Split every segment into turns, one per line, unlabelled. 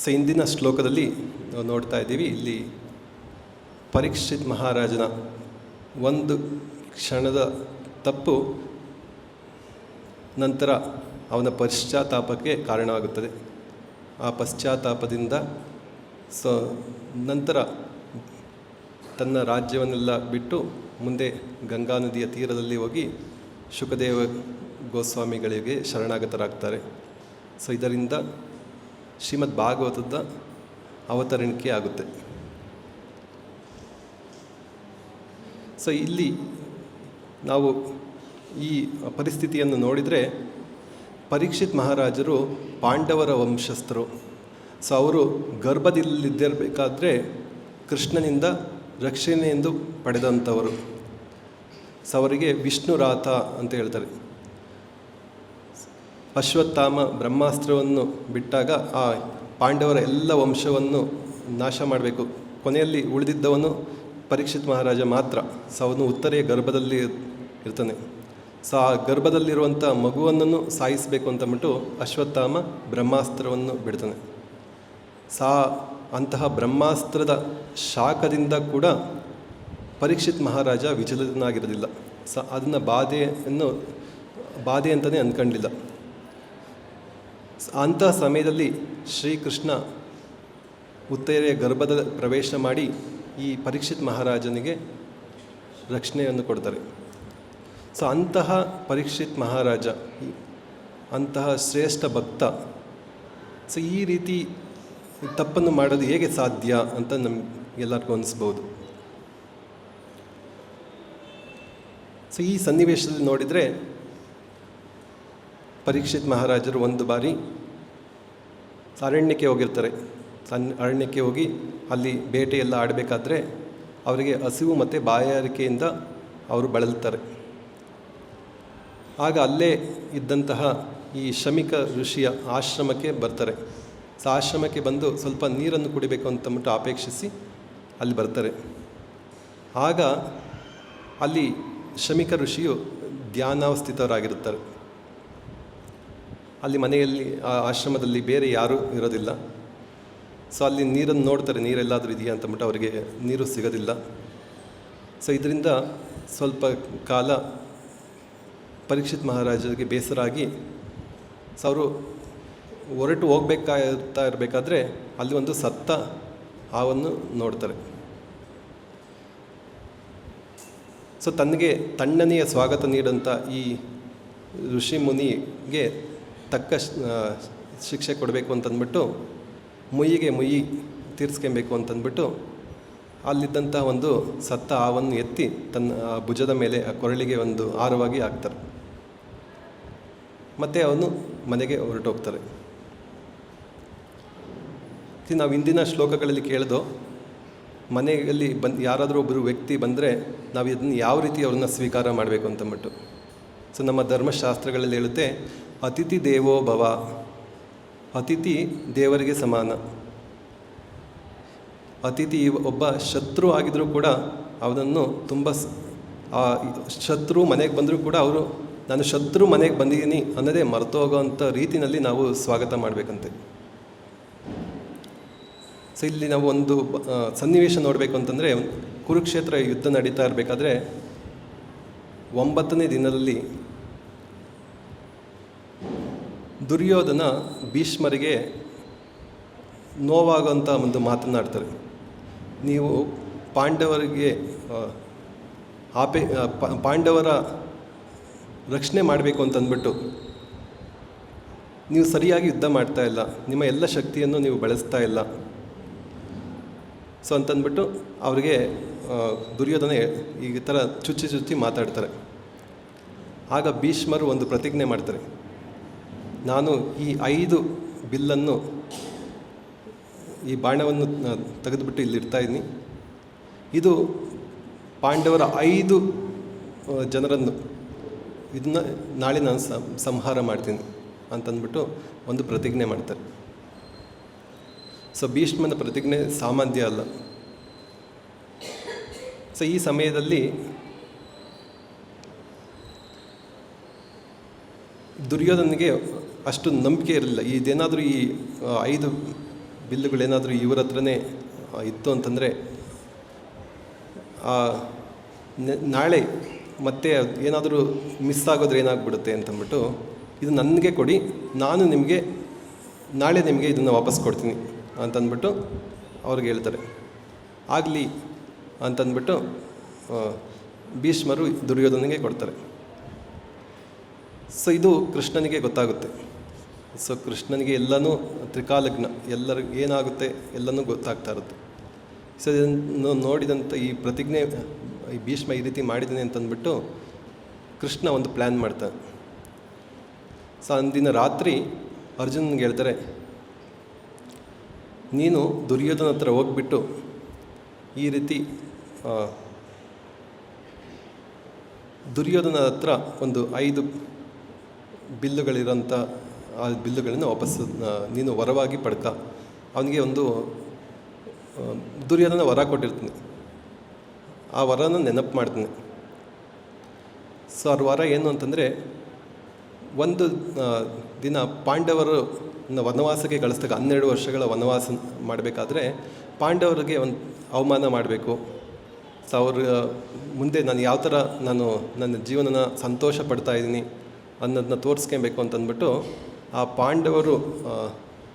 ಇಂದಿನ ಶ್ಲೋಕದಲ್ಲಿ ನಾವು ನೋಡ್ತಾ ಇದ್ದೀವಿ, ಇಲ್ಲಿ ಪರೀಕ್ಷಿತ್ ಮಹಾರಾಜನ ಒಂದು ಕ್ಷಣದ ತಪ್ಪು ನಂತರ ಅವನ ಪಶ್ಚಾತ್ತಾಪಕ್ಕೆ ಕಾರಣವಾಗುತ್ತದೆ. ಆ ಪಶ್ಚಾತ್ತಾಪದಿಂದ ನಂತರ ತನ್ನ ರಾಜ್ಯವನ್ನೆಲ್ಲ ಬಿಟ್ಟು ಮುಂದೆ ಗಂಗಾ ನದಿಯ ತೀರದಲ್ಲಿ ಹೋಗಿ ಶುಕದೇವ ಗೋಸ್ವಾಮಿಗಳಿಗೆ ಶರಣಾಗತರಾಗ್ತಾರೆ. ಇದರಿಂದ ಶ್ರೀಮದ್ ಭಾಗವತದ ಅವತರಣಿಕೆ ಆಗುತ್ತೆ. ಇಲ್ಲಿ ನಾವು ಈ ಪರಿಸ್ಥಿತಿಯನ್ನು ನೋಡಿದರೆ, ಪರೀಕ್ಷಿತ್ ಮಹಾರಾಜರು ಪಾಂಡವರ ವಂಶಸ್ಥರು. ಅವರು ಗರ್ಭದಲ್ಲಿದ್ದಿರಬೇಕಾದ್ರೆ ಕೃಷ್ಣನಿಂದ ರಕ್ಷಣೆಯೆಂದು ಪಡೆದಂಥವರು. ಅವರಿಗೆ ವಿಷ್ಣುರಾಥ ಅಂತ ಹೇಳ್ತಾರೆ. ಅಶ್ವತ್ಥಾಮ ಬ್ರಹ್ಮಾಸ್ತ್ರವನ್ನು ಬಿಟ್ಟಾಗ ಆ ಪಾಂಡವರ ಎಲ್ಲ ವಂಶವನ್ನು ನಾಶ ಮಾಡಬೇಕು. ಕೊನೆಯಲ್ಲಿ ಉಳಿದಿದ್ದವನು ಪರೀಕ್ಷಿತ್ ಮಹಾರಾಜ ಮಾತ್ರ. ಅವನು ಉತ್ತರೆಯ ಗರ್ಭದಲ್ಲಿ ಇರ್ತಾನೆ. ಆ ಗರ್ಭದಲ್ಲಿರುವಂಥ ಮಗುವನ್ನು ಸಾಯಿಸಬೇಕು ಅಂತಂದ್ಬಿಟ್ಟು ಅಶ್ವತ್ಥಾಮ ಬ್ರಹ್ಮಾಸ್ತ್ರವನ್ನು ಬಿಡ್ತಾನೆ. ಅಂತಹ ಬ್ರಹ್ಮಾಸ್ತ್ರದ ಶಾಖದಿಂದ ಕೂಡ ಪರೀಕ್ಷಿತ್ ಮಹಾರಾಜ ವಿಚಲಿತನಾಗಿರೋದಿಲ್ಲ. ಅದನ್ನು ಬಾಧೆ ಅಂತಲೇ ಅಂದ್ಕೊಂಡಿಲ್ಲ. ಅಂತಹ ಸಮಯದಲ್ಲಿ ಶ್ರೀಕೃಷ್ಣ ಉತ್ತರೆಯ ಗರ್ಭದ ಪ್ರವೇಶ ಮಾಡಿ ಈ ಪರೀಕ್ಷಿತ್ ಮಹಾರಾಜನಿಗೆ ರಕ್ಷಣೆಯನ್ನು ಕೊಡ್ತಾರೆ. ಅಂತಹ ಪರೀಕ್ಷಿತ್ ಮಹಾರಾಜ, ಅಂತಹ ಶ್ರೇಷ್ಠ ಭಕ್ತ ಈ ರೀತಿ ತಪ್ಪನ್ನು ಮಾಡೋದು ಹೇಗೆ ಸಾಧ್ಯ ಅಂತ ನಮಗೆಲ್ಲರಿಗೂ ಅನಿಸ್ಬೋದು. ಈ ಸನ್ನಿವೇಶದಲ್ಲಿ ನೋಡಿದರೆ, ಪರೀಕ್ಷಿತ್ ಮಹಾರಾಜರು ಒಂದು ಬಾರಿ ಅರಣ್ಯಕ್ಕೆ ಹೋಗಿರ್ತಾರೆ. ಅರಣ್ಯಕ್ಕೆ ಹೋಗಿ ಅಲ್ಲಿ ಬೇಟೆಯೆಲ್ಲ ಆಡಬೇಕಾದ್ರೆ ಅವರಿಗೆ ಹಸಿವು ಮತ್ತು ಬಾಯಾರಿಕೆಯಿಂದ ಅವರು ಬಳಲ್ತಾರೆ. ಆಗ ಅಲ್ಲೇ ಇದ್ದಂತಹ ಈ ಶಮಿಕ ಋಷಿಯ ಆಶ್ರಮಕ್ಕೆ ಬರ್ತಾರೆ. ಆಶ್ರಮಕ್ಕೆ ಬಂದು ಸ್ವಲ್ಪ ನೀರನ್ನು ಕುಡಿಬೇಕು ಅಂತಂದ್ಬಿಟ್ಟು ಅಪೇಕ್ಷಿಸಿ ಅಲ್ಲಿ ಬರ್ತಾರೆ. ಆಗ ಅಲ್ಲಿ ಶಮಿಕ ಋಷಿಯು ಧ್ಯಾನಾವಸ್ಥಿತರಾಗಿರುತ್ತಾರೆ. ಅಲ್ಲಿ ಮನೆಯಲ್ಲಿ ಆ ಆಶ್ರಮದಲ್ಲಿ ಬೇರೆ ಯಾರೂ ಇರೋದಿಲ್ಲ. ಅಲ್ಲಿ ನೀರನ್ನು ನೋಡ್ತಾರೆ, ನೀರೆಲ್ಲಾದರೂ ಇದೆಯಾ ಅಂತಂದ್ಬಿಟ್ಟು ಅವರಿಗೆ ನೀರು ಸಿಗೋದಿಲ್ಲ. ಇದರಿಂದ ಸ್ವಲ್ಪ ಕಾಲ ಪರೀಕ್ಷಿತ್ ಮಹಾರಾಜರಿಗೆ ಬೇಸರ ಆಗಿ ಅವರು ಹೊರಟು ಹೋಗ್ಬೇಕಾಗ್ತಾ ಇರಬೇಕಾದ್ರೆ ಅಲ್ಲಿ ಒಂದು ಸತ್ತ ಹಾವನ್ನು ನೋಡ್ತಾರೆ. ತನಗೆ ತಣ್ಣನೆಯ ಸ್ವಾಗತ ನೀಡಂಥ ಈ ಋಷಿ ಮುನಿಗೆ ತಕ್ಕ ಶಿಕ್ಷೆ ಕೊಡಬೇಕು ಅಂತಂದ್ಬಿಟ್ಟು ಮುಯ್ಯಿಗೆ ಮುಯ್ಯಿ ತೀರಿಸ್ಕೊಬೇಕು ಅಂತಂದ್ಬಿಟ್ಟು ಅಲ್ಲಿದ್ದಂಥ ಒಂದು ಸತ್ತ ಹಾವನ್ನು ಎತ್ತಿ ತನ್ನ ಭುಜದ ಮೇಲೆ ಆ ಕೊರಳಿಗೆ ಒಂದು ಹಾರವಾಗಿ ಹಾಕ್ತಾರೆ. ಮತ್ತು ಅವನು ಮನೆಗೆ ಹೊರಟೋಗ್ತಾರೆ. ನಾವು ಇಂದಿನ ಶ್ಲೋಕಗಳಲ್ಲಿ ಕೇಳಿದೋ, ಮನೆಯಲ್ಲಿ ಯಾರಾದರೂ ಒಬ್ಬರು ವ್ಯಕ್ತಿ ಬಂದರೆ ನಾವು ಇದನ್ನು ಯಾವ ರೀತಿ ಅವ್ರನ್ನ ಸ್ವೀಕಾರ ಮಾಡಬೇಕು ಅಂತಂದ್ಬಿಟ್ಟು. ನಮ್ಮ ಧರ್ಮಶಾಸ್ತ್ರಗಳಲ್ಲಿ ಹೇಳುತ್ತೆ, ಅತಿಥಿ ದೇವೋ ಭವ. ಅತಿಥಿ ದೇವರಿಗೆ ಸಮಾನ. ಅತಿಥಿ ಒಬ್ಬ ಶತ್ರು ಆಗಿದ್ರೂ ಕೂಡ ಅವನನ್ನು ತುಂಬ ಶತ್ರು ಮನೆಗೆ ಬಂದರೂ ಕೂಡ ಅವರು ನಾನು ಶತ್ರು ಮನೆಗೆ ಬಂದಿದ್ದೀನಿ ಅನ್ನೋದೇ ಮರೆತೋಗೋವಂಥ ರೀತಿಯಲ್ಲಿ ನಾವು ಸ್ವಾಗತ ಮಾಡಬೇಕಂತೆ. ಇಲ್ಲಿ ನಾವು ಒಂದು ಸನ್ನಿವೇಶ ನೋಡಬೇಕು ಅಂತಂದರೆ, ಕುರುಕ್ಷೇತ್ರ ಯುದ್ಧ ನಡೀತಾ ಇರಬೇಕಾದ್ರೆ 9ನೇ ದಿನದಲ್ಲಿ ದುರ್ಯೋಧನ ಭೀಷ್ಮರಿಗೆ ನೋವಾಗುವಂಥ ಒಂದು ಮಾತನಾಡ್ತಾರೆ. ನೀವು ಪಾಂಡವರಿಗೆ ಪಾಂಡವರ ರಕ್ಷಣೆ ಮಾಡಬೇಕು ಅಂತಂದ್ಬಿಟ್ಟು ನೀವು ಸರಿಯಾಗಿ ಯುದ್ಧ ಮಾಡ್ತಾ ಇಲ್ಲ, ನಿಮ್ಮ ಎಲ್ಲ ಶಕ್ತಿಯನ್ನು ನೀವು ಬಳಸ್ತಾ ಇಲ್ಲ. ಅಂತಂದ್ಬಿಟ್ಟು ಅವರಿಗೆ ದುರ್ಯೋಧನ ಈ ಥರ ಚುಚ್ಚಿ ಮಾತಾಡ್ತಾರೆ. ಆಗ ಭೀಷ್ಮರು ಒಂದು ಪ್ರತಿಜ್ಞೆ ಮಾಡ್ತಾರೆ, ನಾನು ಈ 5 ಬಿಲ್ಲನ್ನು, ಈ ಬಾಣವನ್ನು ತೆಗೆದುಬಿಟ್ಟು ಇಲ್ಲಿಡ್ತಾ ಇದ್ದೀನಿ, ಇದು ಪಾಂಡವರ 5 ಜನರನ್ನು ಇದನ್ನು ನಾಳೆ ನಾನು ಸಂಹಾರ ಮಾಡ್ತೀನಿ ಅಂತಂದ್ಬಿಟ್ಟು ಒಂದು ಪ್ರತಿಜ್ಞೆ ಮಾಡ್ತಾರೆ. ಭೀಷ್ಮನ ಪ್ರತಿಜ್ಞೆ ಸಾಮಾನ್ಯ ಅಲ್ಲ. ಈ ಸಮಯದಲ್ಲಿ ದುರ್ಯೋಧನಿಗೆ ಅಷ್ಟು ನಂಬಿಕೆ ಇರಲಿಲ್ಲ. ಇದೇನಾದರೂ ಈ 5 ಬಿಲ್ಲುಗಳೇನಾದರೂ ಇವ್ರ ಹತ್ರನೇ ಇತ್ತು ಅಂತಂದರೆ ನಾಳೆ ಮತ್ತೆ ಏನಾದರೂ ಮಿಸ್ ಆಗೋದ್ರೆ ಏನಾಗ್ಬಿಡುತ್ತೆ ಅಂತಂದ್ಬಿಟ್ಟು ಇದು ನನಗೆ ಕೊಡಿ, ನಾನು ನಾಳೆ ನಿಮಗೆ ಇದನ್ನು ವಾಪಸ್ ಕೊಡ್ತೀನಿ ಅಂತಂದ್ಬಿಟ್ಟು ಅವ್ರಿಗೆ ಹೇಳ್ತಾರೆ. ಆಗಲಿ ಅಂತಂದ್ಬಿಟ್ಟು ಭೀಷ್ಮರು ದುರ್ಯೋಧನಿಗೆ ಕೊಡ್ತಾರೆ. ಸೊ ಇದು ಕೃಷ್ಣನಿಗೆ ಗೊತ್ತಾಗುತ್ತೆ. ಸೊ ಕೃಷ್ಣನಿಗೆ ಎಲ್ಲನೂ ತ್ರಿಕಾಲಜ್ಞ, ಎಲ್ಲರಿಗೂ ಏನಾಗುತ್ತೆ ಎಲ್ಲನೂ ಗೊತ್ತಾಗ್ತಾ ಇರುತ್ತೆ. ಸೊ ಇದನ್ನು ನೋಡಿದಂಥ ಈ ಪ್ರತಿಜ್ಞೆ, ಈ ಭೀಷ್ಮ ಈ ರೀತಿ ಮಾಡಿದ್ದಾನೆ ಅಂತಂದ್ಬಿಟ್ಟು ಕೃಷ್ಣ ಒಂದು ಪ್ಲ್ಯಾನ್ ಮಾಡ್ತಾನೆ. ಸೊ ಅಂದಿನ ರಾತ್ರಿ ಅರ್ಜುನನಿಗೆ ಹೇಳ್ತಾರೆ, ನೀನು ದುರ್ಯೋಧನ ಹತ್ರ ಹೋಗ್ಬಿಟ್ಟು ಈ ರೀತಿ ದುರ್ಯೋಧನ ಹತ್ರ ಒಂದು 5 ಬಿಲ್ಲುಗಳಿರೋಂಥ ಆ ಬಿಲ್ಲುಗಳನ್ನು ವಾಪಸ್ಸು ನೀನು ವರವಾಗಿ ಪಡ್ಕ. ಅವನಿಗೆ ಒಂದು ದುರ್ಯೋಧನ ವರ ಕೊಟ್ಟಿರ್ತೀನಿ, ಆ ವರನ ನೆನಪು ಮಾಡ್ತೀನಿ. ಸೊ ಅವ್ರ ವರ ಏನು ಅಂತಂದರೆ, ಒಂದು ದಿನ ಪಾಂಡವರು ವನವಾಸಕ್ಕೆ ಕಳಿಸ್ದಾಗ 12 ವರ್ಷಗಳ ವನವಾಸ ಮಾಡಬೇಕಾದ್ರೆ ಪಾಂಡವರಿಗೆ ಒಂದು ಅವಮಾನ ಮಾಡಬೇಕು. ಸೊ ಅವ್ರ ಮುಂದೆ ನಾನು ಯಾವ ಥರ ನನ್ನ ಜೀವನನ ಸಂತೋಷ ಪಡ್ತಾ ಇದ್ದೀನಿ ಅನ್ನೋದನ್ನ ತೋರಿಸ್ಕೊಬೇಕು ಅಂತಂದ್ಬಿಟ್ಟು ಆ ಪಾಂಡವರು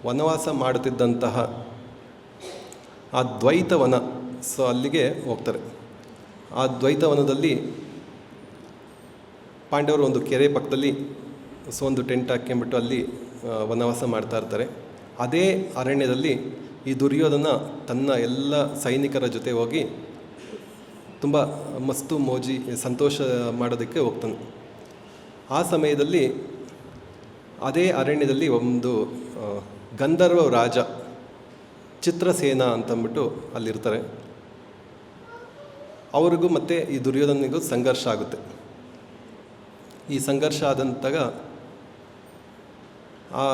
ವನವಾಸ ಮಾಡುತ್ತಿದ್ದಂತಹ ಆ ದ್ವೈತವನ, ಸೊ ಅಲ್ಲಿಗೆ ಹೋಗ್ತಾರೆ. ಆ ದ್ವೈತವನದಲ್ಲಿ ಪಾಂಡವರು ಒಂದು ಕೆರೆ ಪಕ್ಕದಲ್ಲಿ ಒಂದು ಟೆಂಟ್ ಹಾಕ್ಕೊಂಬಿಟ್ಟು ಅಲ್ಲಿ ವನವಾಸ ಮಾಡ್ತಾ ಇರ್ತಾರೆ. ಅದೇ ಅರಣ್ಯದಲ್ಲಿ ಈ ದುರ್ಯೋಧನ ತನ್ನ ಎಲ್ಲ ಸೈನಿಕರ ಜೊತೆ ಹೋಗಿ ತುಂಬ ಮಸ್ತು ಮೋಜಿ ಸಂತೋಷ ಮಾಡೋದಕ್ಕೆ ಹೋಗ್ತಾನೆ. ಆ ಸಮಯದಲ್ಲಿ ಅದೇ ಅರಣ್ಯದಲ್ಲಿ ಒಂದು ಗಂಧರ್ವ ರಾಜ ಚಿತ್ರಸೇನ ಅಂತಂದ್ಬಿಟ್ಟು ಅಲ್ಲಿರ್ತಾರೆ. ಅವ್ರಿಗೂ ಮತ್ತು ಈ ದುರ್ಯೋಧನಿಗೂ ಸಂಘರ್ಷ ಆಗುತ್ತೆ. ಈ ಸಂಘರ್ಷ ಆದಂತಾಗ ಆ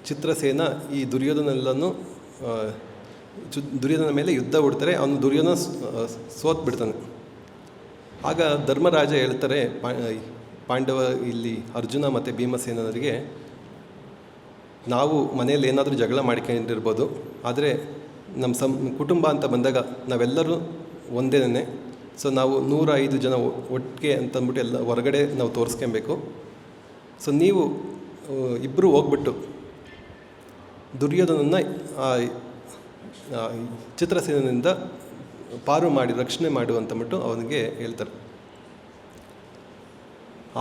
ಚಿತ್ರಸೇನ ಈ ದುರ್ಯೋಧನೆಲ್ಲನೂ ದುರ್ಯೋಧನ ಮೇಲೆ ಯುದ್ಧ ಹುಡ್ತಾರೆ. ಅವನು ದುರ್ಯೋಧನ ಸೋತ್ಬಿಡ್ತಾನೆ. ಆಗ ಧರ್ಮರಾಜ ಹೇಳ್ತಾರೆ ಪಾಂಡವ ಇಲ್ಲಿ ಅರ್ಜುನ ಮತ್ತು ಭೀಮಸೇನರಿಗೆ, ನಾವು ಮನೆಯಲ್ಲಿ ಏನಾದರೂ ಜಗಳ ಮಾಡ್ಕೊಂಡಿರ್ಬೋದು, ಆದರೆ ನಮ್ಮ ಕುಟುಂಬ ಅಂತ ಬಂದಾಗ ನಾವೆಲ್ಲರೂ ಒಂದೇನೇ. ಸೊ ನಾವು 105 ಜನ ಒಟ್ಟಿಗೆ ಅಂತಂದ್ಬಿಟ್ಟು ಎಲ್ಲ ಹೊರಗಡೆ ನಾವು ತೋರಿಸ್ಕೊಬೇಕು. ಸೊ ನೀವು ಇಬ್ಬರು ಹೋಗ್ಬಿಟ್ಟು ದುರ್ಯೋಧನನ್ನು ಚಿತ್ರಸೇನಿಂದ ಪಾರು ಮಾಡಿ ರಕ್ಷಣೆ ಮಾಡು ಅಂತಂದ್ಬಿಟ್ಟು ಅವನಿಗೆ ಹೇಳ್ತಾರೆ.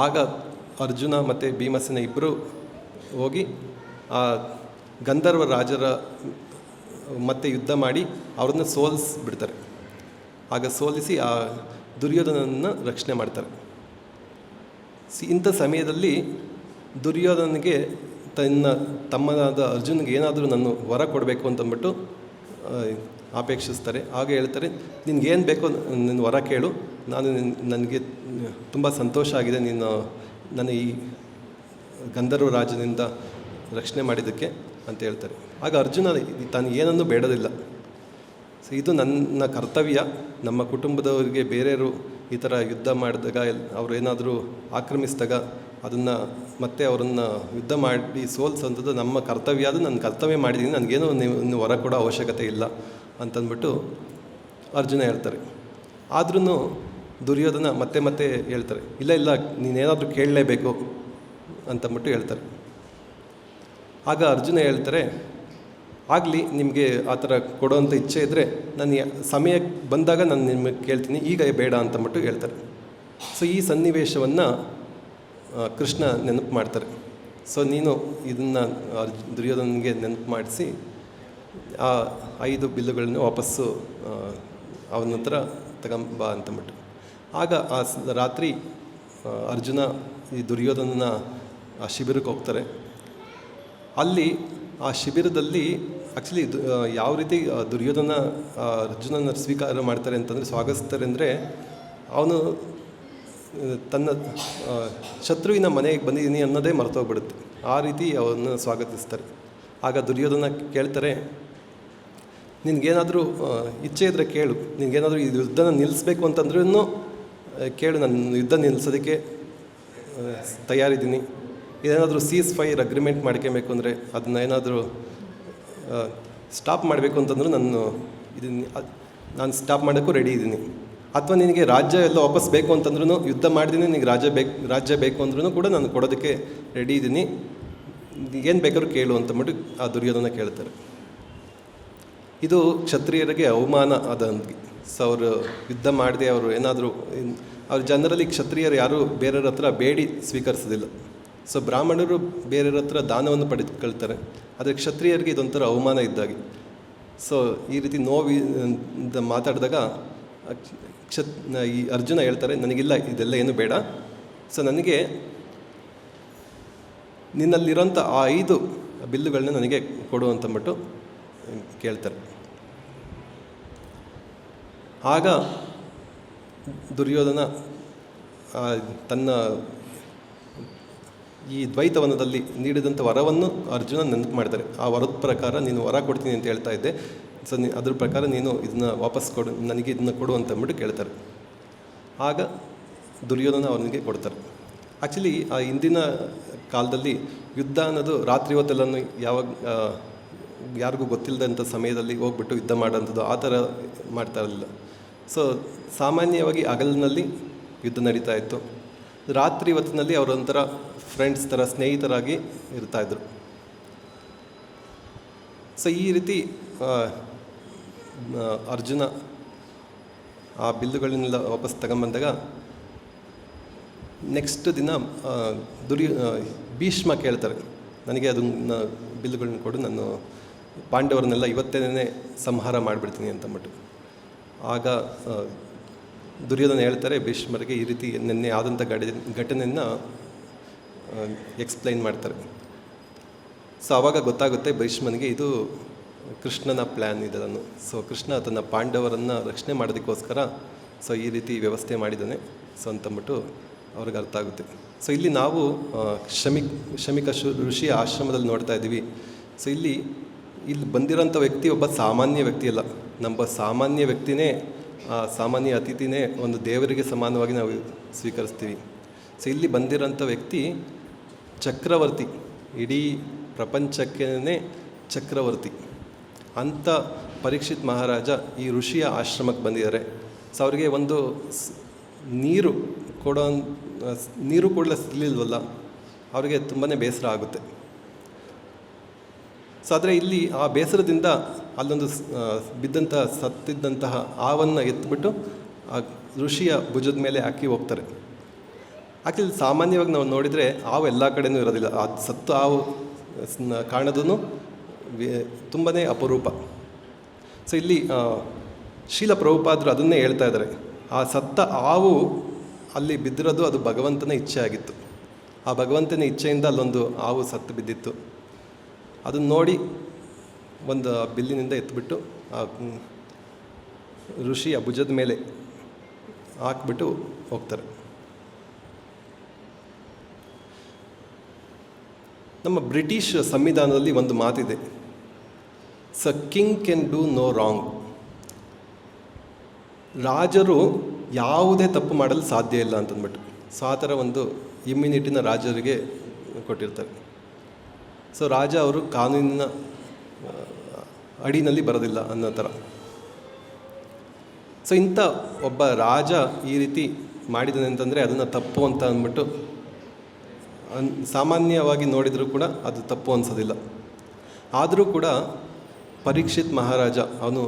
ಆಗ ಅರ್ಜುನ ಮತ್ತು ಭೀಮಸೇನ ಇಬ್ಬರು ಹೋಗಿ ಆ ಗಂಧರ್ವ ರಾಜರ ಮತ್ತೆ ಯುದ್ಧ ಮಾಡಿ ಅವ್ರನ್ನ ಸೋಲಿಸ್ಬಿಡ್ತಾರೆ. ಆಗ ಸೋಲಿಸಿ ಆ ದುರ್ಯೋಧನನ್ನು ರಕ್ಷಣೆ ಮಾಡ್ತಾರೆ. ಇಂಥ ಸಮಯದಲ್ಲಿ ದುರ್ಯೋಧನಿಗೆ ತಮ್ಮನಾದ ಅರ್ಜುನ್ಗೆ ಏನಾದರೂ ನಾನು ವರ ಕೊಡಬೇಕು ಅಂತಂದ್ಬಿಟ್ಟು ಅಪೇಕ್ಷಿಸ್ತಾರೆ. ಆಗ ಹೇಳ್ತಾರೆ, ನಿನಗೇನು ಬೇಕೋ ನಿನ್ನ ವರ ಕೇಳು, ನನಗೆ ತುಂಬ ಸಂತೋಷ ಆಗಿದೆ ನನ್ನ ಈ ಗಂಧರ್ವ ರಾಜನಿಂದ ರಕ್ಷಣೆ ಮಾಡಿದ್ದಕ್ಕೆ ಅಂತ ಹೇಳ್ತಾರೆ. ಆಗ ಅರ್ಜುನ ತಾನು ಏನನ್ನೂ ಬೇಡೋದಿಲ್ಲ. ಸೊ ಇದು ನನ್ನ ಕರ್ತವ್ಯ. ನಮ್ಮ ಕುಟುಂಬದವರಿಗೆ ಬೇರೆಯವರು ಈ ಥರ ಯುದ್ಧ ಮಾಡಿದಾಗ ಅವರು ಏನಾದರೂ ಆಕ್ರಮಿಸಿದಾಗ ಅದನ್ನು ಮತ್ತೆ ಅವರನ್ನು ಯುದ್ಧ ಮಾಡಿ ಸೋಲ್ಸೋಂಥದ್ದು ನಮ್ಮ ಕರ್ತವ್ಯ. ಅದು ನನ್ನ ಕರ್ತವ್ಯ ಮಾಡಿದ್ದೀನಿ, ನನಗೇನು ನೀವು ಹೊರ ಕೊಡೋ ಅವಶ್ಯಕತೆ ಇಲ್ಲ ಅಂತಂದ್ಬಿಟ್ಟು ಅರ್ಜುನ ಹೇಳ್ತಾರೆ. ಆದ್ರೂ ದುರ್ಯೋಧನ ಮತ್ತೆ ಹೇಳ್ತಾರೆ, ಇಲ್ಲ ನೀನೇನಾದರೂ ಕೇಳಲೇಬೇಕು ಅಂತಂದ್ಬಿಟ್ಟು ಹೇಳ್ತಾರೆ. ಆಗ ಅರ್ಜುನ ಹೇಳ್ತಾರೆ, ಆಗಲಿ, ನಿಮಗೆ ಆ ಥರ ಕೊಡೋವಂಥ ಇಚ್ಛೆ ಇದ್ದರೆ ನಾನು ಸಮಯಕ್ಕೆ ಬಂದಾಗ ನಾನು ನಿಮಗೆ ಕೇಳ್ತೀನಿ, ಈಗ ಬೇಡ ಅಂತಂದ್ಬಿಟ್ಟು ಹೇಳ್ತಾರೆ. ಸೊ ಈ ಸನ್ನಿವೇಶವನ್ನು ಕೃಷ್ಣ ನೆನಪು ಮಾಡ್ತಾರೆ. ಸೊ ನೀನು ಇದನ್ನು ದುರ್ಯೋಧನಿಗೆ ನೆನಪು ಮಾಡಿಸಿ ಆ 5 ಬಿಲ್ಲುಗಳನ್ನು ವಾಪಸ್ಸು ಅವನ ಹತ್ರ ತಗೊಂಬ ಅಂತಂದ್ಬಿಟ್ಟು. ಆಗ ಆ ರಾತ್ರಿ ಅರ್ಜುನ ಈ ದುರ್ಯೋಧನನ ಆ ಶಿಬಿರಕ್ಕೆ ಹೋಗ್ತಾರೆ. ಅಲ್ಲಿ ಆ ಶಿಬಿರದಲ್ಲಿ ಆ್ಯಕ್ಚುಲಿ ಯಾವ ರೀತಿ ದುರ್ಯೋಧನ ಅರ್ಜುನನ ಸ್ವೀಕಾರ ಮಾಡ್ತಾರೆ ಅಂತಂದರೆ, ಸ್ವಾಗತಿಸ್ತಾರೆ ಅಂದರೆ, ಅವನು ತನ್ನ ಶತ್ರುವಿನ ಮನೆಗೆ ಬಂದಿದ್ದೀನಿ ಅನ್ನೋದೇ ಮರ್ತೋಗ್ಬಿಡುತ್ತೆ. ಆ ರೀತಿ ಅವನ್ನ ಸ್ವಾಗತಿಸ್ತಾರೆ. ಆಗ ದುರ್ಯೋಧನ ಕೇಳ್ತಾರೆ, ನಿನಗೇನಾದರೂ ಇಚ್ಛೆ ಇದ್ದರೆ ಕೇಳು, ನಿನಗೇನಾದರೂ ಈ ಯುದ್ಧನ ನಿಲ್ಲಿಸ್ಬೇಕು ಅಂತಂದ್ರೂ ಕೇಳು, ನಾನು ಯುದ್ಧ ನಿಲ್ಲಿಸೋದಕ್ಕೆ ತಯಾರಿದ್ದೀನಿ. ಏನಾದರೂ ಸೀಸ್ ಫೈರ್ ಅಗ್ರಿಮೆಂಟ್ ಮಾಡ್ಕೊಬೇಕು ಅಂದರೆ ಅದನ್ನ ಏನಾದರೂ ಸ್ಟಾಪ್ ಮಾಡಬೇಕು ಅಂತಂದ್ರೂ ನಾನು ಸ್ಟಾಪ್ ಮಾಡೋಕ್ಕೂ ರೆಡಿ ಇದ್ದೀನಿ. ಅಥವಾ ನಿನಗೆ ರಾಜ್ಯ ಎಲ್ಲ ವಾಪಸ್ ಬೇಕು ಅಂತಂದ್ರೂ, ಯುದ್ಧ ಮಾಡಿದ್ದೀನಿ, ನಿನಗೆ ರಾಜ್ಯ ಬೇಕು ಅಂದ್ರೂ ಕೂಡ ನಾನು ಕೊಡೋದಕ್ಕೆ ರೆಡಿ ಇದ್ದೀನಿ, ಏನು ಬೇಕಾದ್ರೂ ಕೇಳು ಅಂತಂದ್ಬಿಟ್ಟು ಆ ದುರ್ಯೋಧನ ಕೇಳ್ತಾರೆ. ಇದು ಕ್ಷತ್ರಿಯರಿಗೆ ಅವಮಾನ ಆದಂಗೆ. ಸೊ ಅವರು ಯುದ್ಧ ಮಾಡದೆ ಅವರು ಏನಾದರೂ ಅವ್ರ ಜನರಲ್ಲಿ ಕ್ಷತ್ರಿಯರು ಯಾರೂ ಬೇರೆಯವ್ರ ಹತ್ರ ಬೇಡಿ ಸ್ವೀಕರಿಸೋದಿಲ್ಲ. ಸೊ ಬ್ರಾಹ್ಮಣರು ಬೇರೆಯವ್ರ ಹತ್ರ ದಾನವನ್ನು ಪಡೆದುಕೊಳ್ತಾರೆ, ಆದರೆ ಕ್ಷತ್ರಿಯರಿಗೆ ಇದೊಂಥರ ಅವಮಾನ ಇದ್ದಾಗೆ. ಸೊ ಈ ರೀತಿ ನೋವಿಂದ ಮಾತಾಡಿದಾಗ ಈ ಅರ್ಜುನ ಹೇಳ್ತಾರೆ, ನನಗಿಲ್ಲ ಇದೆಲ್ಲ ಏನು ಬೇಡ, ಸೊ ನನಗೆ ನಿನ್ನಲ್ಲಿರೋಂಥ ಆ 5 ಬಿಲ್ಲುಗಳನ್ನ ನನಗೆ ಕೊಡು ಅಂತಂದ್ಬಿಟ್ಟು ಕೇಳ್ತಾರೆ. ಆಗ ದುರ್ಯೋಧನ ತನ್ನ ಈ ದ್ವೈತವನದಲ್ಲಿ ನೀಡಿದಂಥ ವರವನ್ನು ಅರ್ಜುನ ನೆನಪು ಮಾಡ್ತಾರೆ. ಆ ವರದ ಪ್ರಕಾರ ನೀನು ವರ ಕೊಡ್ತೀನಿ ಅಂತ ಹೇಳ್ತಾ ಇದ್ದೆ, ಸೊ ಅದ್ರ ಪ್ರಕಾರ ನೀನು ಇದನ್ನು ವಾಪಸ್ ಕೊಡು, ನನಗೆ ಇದನ್ನು ಕೊಡು ಅಂತಂದ್ಬಿಟ್ಟು ಕೇಳ್ತಾರೆ. ಆಗ ದುರ್ಯೋಧನ ಅವನಿಗೆ ಕೊಡ್ತಾರೆ. ಆ್ಯಕ್ಚುಲಿ ಆ ಹಿಂದಿನ ಕಾಲದಲ್ಲಿ ಯುದ್ಧ ಅನ್ನೋದು ರಾತ್ರಿ ಹೊತ್ತೆಲ್ಲನೂ ಯಾರಿಗೂ ಗೊತ್ತಿಲ್ಲದಂಥ ಸಮಯದಲ್ಲಿ ಹೋಗ್ಬಿಟ್ಟು ಯುದ್ಧ ಮಾಡೋಂಥದ್ದು ಆ ಥರ ಮಾಡ್ತಾ ಇರಲಿಲ್ಲ. ಸೊ ಸಾಮಾನ್ಯವಾಗಿ ಹಗಲಿನಲ್ಲಿ ಯುದ್ಧ ನಡೀತಾ ಇತ್ತು, ರಾತ್ರಿ ಹೊತ್ತಿನಲ್ಲಿ ಅವರೊಂಥರ ಫ್ರೆಂಡ್ಸ್ ಥರ ಸ್ನೇಹಿತರಾಗಿ ಇರ್ತಾಯಿದ್ರು. ಸೊ ಈ ರೀತಿ ಅರ್ಜುನ ಆ ಬಿಲ್ಲುಗಳನ್ನೆಲ್ಲ ವಾಪಸ್ ತಗೊಂಬಂದಾಗ ನೆಕ್ಸ್ಟ್ ದಿನ ಭೀಷ್ಮ ಕೇಳ್ತಾರೆ, ನನಗೆ ಅದನ್ನ ಬಿಲ್ಲುಗಳನ್ನ ಕೊಡು, ನಾನು ಪಾಂಡವರನ್ನೆಲ್ಲ ಇವತ್ತೇನೇ ಸಂಹಾರ ಮಾಡಿಬಿಡ್ತೀನಿ ಅಂತಂದ್ಬಿಟ್ಟು. ಆಗ ದುರ್ಯೋಧನ ಹೇಳ್ತಾರೆ ಭೀಷ್ಮರಿಗೆ ಈ ರೀತಿ ನಿನ್ನೆ ಆದಂಥ ಘಟನೆಯನ್ನು ಎಕ್ಸ್ಪ್ಲೈನ್ ಮಾಡ್ತಾರೆ. ಸೊ ಆವಾಗ ಗೊತ್ತಾಗುತ್ತೆ ಭೀಷ್ಮನಿಗೆ ಇದು ಕೃಷ್ಣನ ಪ್ಲ್ಯಾನ್ ಇದನ್ನು. ಸೊ ಕೃಷ್ಣ ತನ್ನ ಪಾಂಡವರನ್ನು ರಕ್ಷಣೆ ಮಾಡೋದಕ್ಕೋಸ್ಕರ ಸೊ ಈ ರೀತಿ ವ್ಯವಸ್ಥೆ ಮಾಡಿದ್ದಾನೆ ಸೊ ಅಂತಂದ್ಬಿಟ್ಟು ಅವ್ರಿಗೆ ಅರ್ಥ ಆಗುತ್ತೆ. ಸೊ ಇಲ್ಲಿ ನಾವು ಶಮಿಕ ಋಷಿಯ ಆಶ್ರಮದಲ್ಲಿ ನೋಡ್ತಾ ಇದ್ದೀವಿ. ಸೊ ಇಲ್ಲಿ ಬಂದಿರೋಂಥ ವ್ಯಕ್ತಿ ಒಬ್ಬ ಸಾಮಾನ್ಯ ವ್ಯಕ್ತಿ ಅಲ್ಲ, ನಮ್ಮ ಸಾಮಾನ್ಯ ವ್ಯಕ್ತಿನೇ, ಸಾಮಾನ್ಯ ಅತಿಥಿನೇ ಒಂದು ದೇವರಿಗೆ ಸಮಾನವಾಗಿ ನಾವು ಸ್ವೀಕರಿಸ್ತೀವಿ. ಸೊ ಇಲ್ಲಿ ಬಂದಿರೋಂಥ ವ್ಯಕ್ತಿ ಚಕ್ರವರ್ತಿ, ಇಡೀ ಪ್ರಪಂಚಕ್ಕೇ ಚಕ್ರವರ್ತಿ ಅಂಥ ಪರೀಕ್ಷಿತ್ ಮಹಾರಾಜ ಈ ಋಷಿಯ ಆಶ್ರಮಕ್ಕೆ ಬಂದಿದ್ದಾರೆ. ಸೊ ಅವರಿಗೆ ಒಂದು ನೀರು ಕೂಡ ಸಿಗಲಿಲ್ವಲ್ಲ, ಅವರಿಗೆ ತುಂಬಾ ಬೇಸರ ಆಗುತ್ತೆ. ಸೊ ಆದರೆ ಇಲ್ಲಿ ಆ ಬೇಸರದಿಂದ ಅಲ್ಲೊಂದು ಸತ್ತಿದ್ದಂತಹ ಹಾವನ್ನು ಎತ್ಬಿಟ್ಟು ಆ ಋಷಿಯ ಭುಜದ ಮೇಲೆ ಹಾಕಿ ಹೋಗ್ತಾರೆ. ಆ್ಯಕ್ಚುಲಿ ಸಾಮಾನ್ಯವಾಗಿ ನಾವು ನೋಡಿದರೆ ಹಾವು ಎಲ್ಲ ಕಡೆಯೂ ಇರೋದಿಲ್ಲ, ಆ ಸತ್ತು ಹಾವು ಕಾಣೋದೂ ತುಂಬಾ ಅಪರೂಪ. ಸೊ ಇಲ್ಲಿ ಶೀಲ ಪ್ರಭುಪಾದರು ಅದನ್ನೇ ಹೇಳ್ತಾ ಇದ್ದಾರೆ, ಆ ಸತ್ತ ಹಾವು ಅಲ್ಲಿ ಬಿದ್ದಿರೋದು ಅದು ಭಗವಂತನ ಇಚ್ಛೆ ಆಗಿತ್ತು. ಆ ಭಗವಂತನ ಇಚ್ಛೆಯಿಂದ ಅಲ್ಲೊಂದು ಹಾವು ಸತ್ತು ಬಿದ್ದಿತ್ತು. ಅದನ್ನು ನೋಡಿ ಒಂದು ಬಿಲ್ಲಿನಿಂದ ಎತ್ಬಿಟ್ಟು ಆ ಋಷಿಯ ಭುಜದ ಮೇಲೆ ಹಾಕ್ಬಿಟ್ಟು ಹೋಗ್ತಾರೆ. ನಮ್ಮ ಬ್ರಿಟಿಷ್ ಸಂವಿಧಾನದಲ್ಲಿ ಒಂದು ಮಾತಿದೆ, the king can do no wrong. ರಾಜರು ಯಾವುದೇ ತಪ್ಪು ಮಾಡಲು ಸಾಧ್ಯ ಇಲ್ಲ ಅಂತಂದ್ಬಿಟ್ಟು. ಸೊ ಆ ಥರ ಒಂದು ಇಮ್ಯುನಿಟಿನ ರಾಜರಿಗೆ ಕೊಟ್ಟಿರ್ತಾರೆ. ಸೊ ರಾಜ ಅವರು ಕಾನೂನಿನ ಅಡಿನಲ್ಲಿ ಬರೋದಿಲ್ಲ ಅನ್ನೋ ಥರ. ಸೊ ಇಂಥ ಒಬ್ಬ ರಾಜ ಈ ರೀತಿ ಮಾಡಿದ್ದಾನೆ ಅಂತಂದರೆ ಅದನ್ನು ತಪ್ಪು ಅಂತ ಅಂದ್ಬಿಟ್ಟು ಸಾಮಾನ್ಯವಾಗಿ ನೋಡಿದರೂ ಕೂಡ ಅದು ತಪ್ಪು ಅನಿಸೋದಿಲ್ಲ. ಆದರೂ ಕೂಡ ಪರೀಕ್ಷಿತ್ ಮಹಾರಾಜ ಅವನು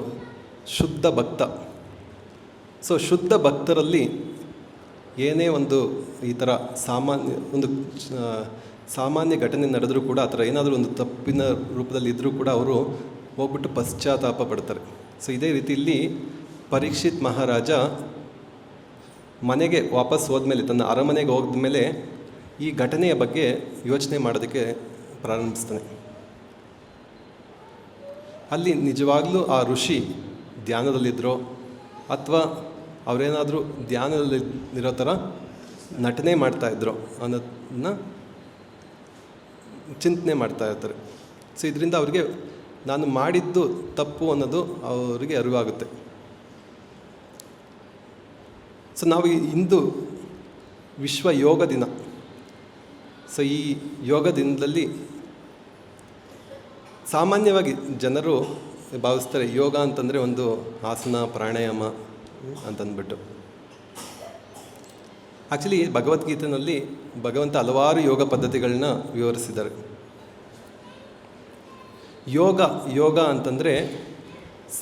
ಶುದ್ಧ ಭಕ್ತ. ಸೊ ಶುದ್ಧ ಭಕ್ತರಲ್ಲಿ ಏನೇ ಒಂದು ಈ ಥರ ಸಾಮಾನ್ಯ ಘಟನೆ ನಡೆದರೂ ಕೂಡ ಆ ಥರ ಏನಾದರೂ ಒಂದು ತಪ್ಪಿನ ರೂಪದಲ್ಲಿ ಇದ್ದರೂ ಕೂಡ ಅವರು ಹೋಗ್ಬಿಟ್ಟು ಪಶ್ಚಾತ್ತಾಪ ಪಡ್ತಾರೆ. ಸೊ ಇದೇ ರೀತಿಯಲ್ಲಿ ಪರೀಕ್ಷಿತ್ ಮಹಾರಾಜ ಮನೆಗೆ ವಾಪಸ್ ಹೋದ್ಮೇಲೆ, ತನ್ನ ಅರಮನೆಗೆ ಹೋದ್ಮೇಲೆ ಈ ಘಟನೆಯ ಬಗ್ಗೆ ಯೋಚನೆ ಮಾಡೋದಕ್ಕೆ ಪ್ರಾರಂಭಿಸ್ತಾನೆ. ಅಲ್ಲಿ ನಿಜವಾಗ್ಲೂ ಆ ಋಷಿ ಧ್ಯಾನದಲ್ಲಿದ್ದರೋ ಅಥವಾ ಅವರೇನಾದರೂ ಧ್ಯಾನದಲ್ಲಿರೋ ಥರ ನಟನೆ ಮಾಡ್ತಾಯಿದ್ರು ಅನ್ನೋದನ್ನ ಚಿಂತನೆ ಮಾಡ್ತಾ ಇರ್ತಾರೆ. ಸೊ ಇದರಿಂದ ಅವ್ರಿಗೆ ನಾನು ಮಾಡಿದ್ದು ತಪ್ಪು ಅನ್ನೋದು ಅವರಿಗೆ ಅರಿವಾಗುತ್ತೆ. ಸೊ ನಾವು ಇಂದು ವಿಶ್ವ ಯೋಗ ದಿನ. ಸೊ ಈ ಯೋಗ ದಿನದಲ್ಲಿ ಸಾಮಾನ್ಯವಾಗಿ ಜನರು ಭಾವಿಸ್ತಾರೆ ಯೋಗ ಅಂತಂದರೆ ಒಂದು ಆಸನ ಪ್ರಾಣಾಯಾಮ ಅಂತಂದ್ಬಿಟ್ಟು. ಆ್ಯಕ್ಚುಲಿ ಭಗವದ್ಗೀತೆಯಲ್ಲಿ ಭಗವಂತ ಹಲವಾರು ಯೋಗ ಪದ್ಧತಿಗಳನ್ನ ವಿವರಿಸಿದ್ದಾರೆ. ಯೋಗ ಅಂತಂದರೆ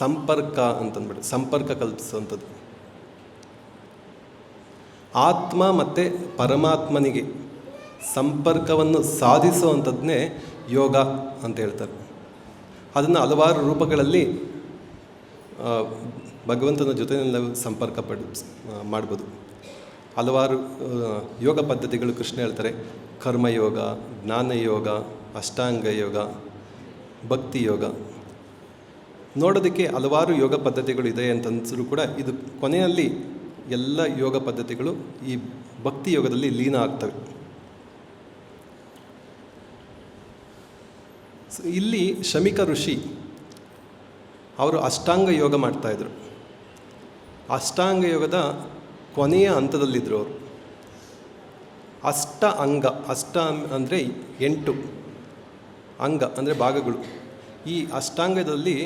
ಸಂಪರ್ಕ ಅಂತಂದ್ಬಿಟ್ಟು, ಸಂಪರ್ಕ ಕಲ್ಪಿಸುವಂಥದ್ದು. ಆತ್ಮ ಮತ್ತು ಪರಮಾತ್ಮನಿಗೆ ಸಂಪರ್ಕವನ್ನು ಸಾಧಿಸುವಂಥದ್ದನ್ನೇ ಯೋಗ ಅಂತ ಹೇಳ್ತಾರೆ. ಅದನ್ನು ಹಲವಾರು ರೂಪಗಳಲ್ಲಿ ಭಗವಂತನ ಜೊತೆ ನಾವು ಸಂಪರ್ಕ ಮಾಡ್ಬೋದು. ಹಲವಾರು ಯೋಗ ಪದ್ಧತಿಗಳು ಕೃಷ್ಣ ಹೇಳ್ತಾರೆ. ಕರ್ಮಯೋಗ, ಜ್ಞಾನಯೋಗ, ಅಷ್ಟಾಂಗ ಯೋಗ, ಭಕ್ತಿ ಯೋಗ. ನೋಡೋದಕ್ಕೆ ಹಲವಾರು ಯೋಗ ಪದ್ಧತಿಗಳು ಇದೆ ಅಂತ ಅನಿಸಿದ್ರು ಕೂಡ ಇದು ಕೊನೆಯಲ್ಲಿ ಎಲ್ಲ ಯೋಗ ಪದ್ಧತಿಗಳು ಈ ಭಕ್ತಿ ಯೋಗದಲ್ಲಿ ಲೀನ ಆಗ್ತವೆ. ಇಲ್ಲಿ ಶಮಿಕ ಋಷಿ ಅವರು ಅಷ್ಟಾಂಗ ಯೋಗ ಮಾಡ್ತಾಯಿದ್ರು. ಅಷ್ಟಾಂಗ ಯೋಗದ ಕೊನೆಯ ಹಂತದಲ್ಲಿದ್ದರು ಅವರು. ಅಷ್ಟ ಅಂದರೆ 8 ಅಂಗ ಅಂದರೆ ಭಾಗಗಳು. ಈ ಅಷ್ಟಾಂಗದಲ್ಲಿ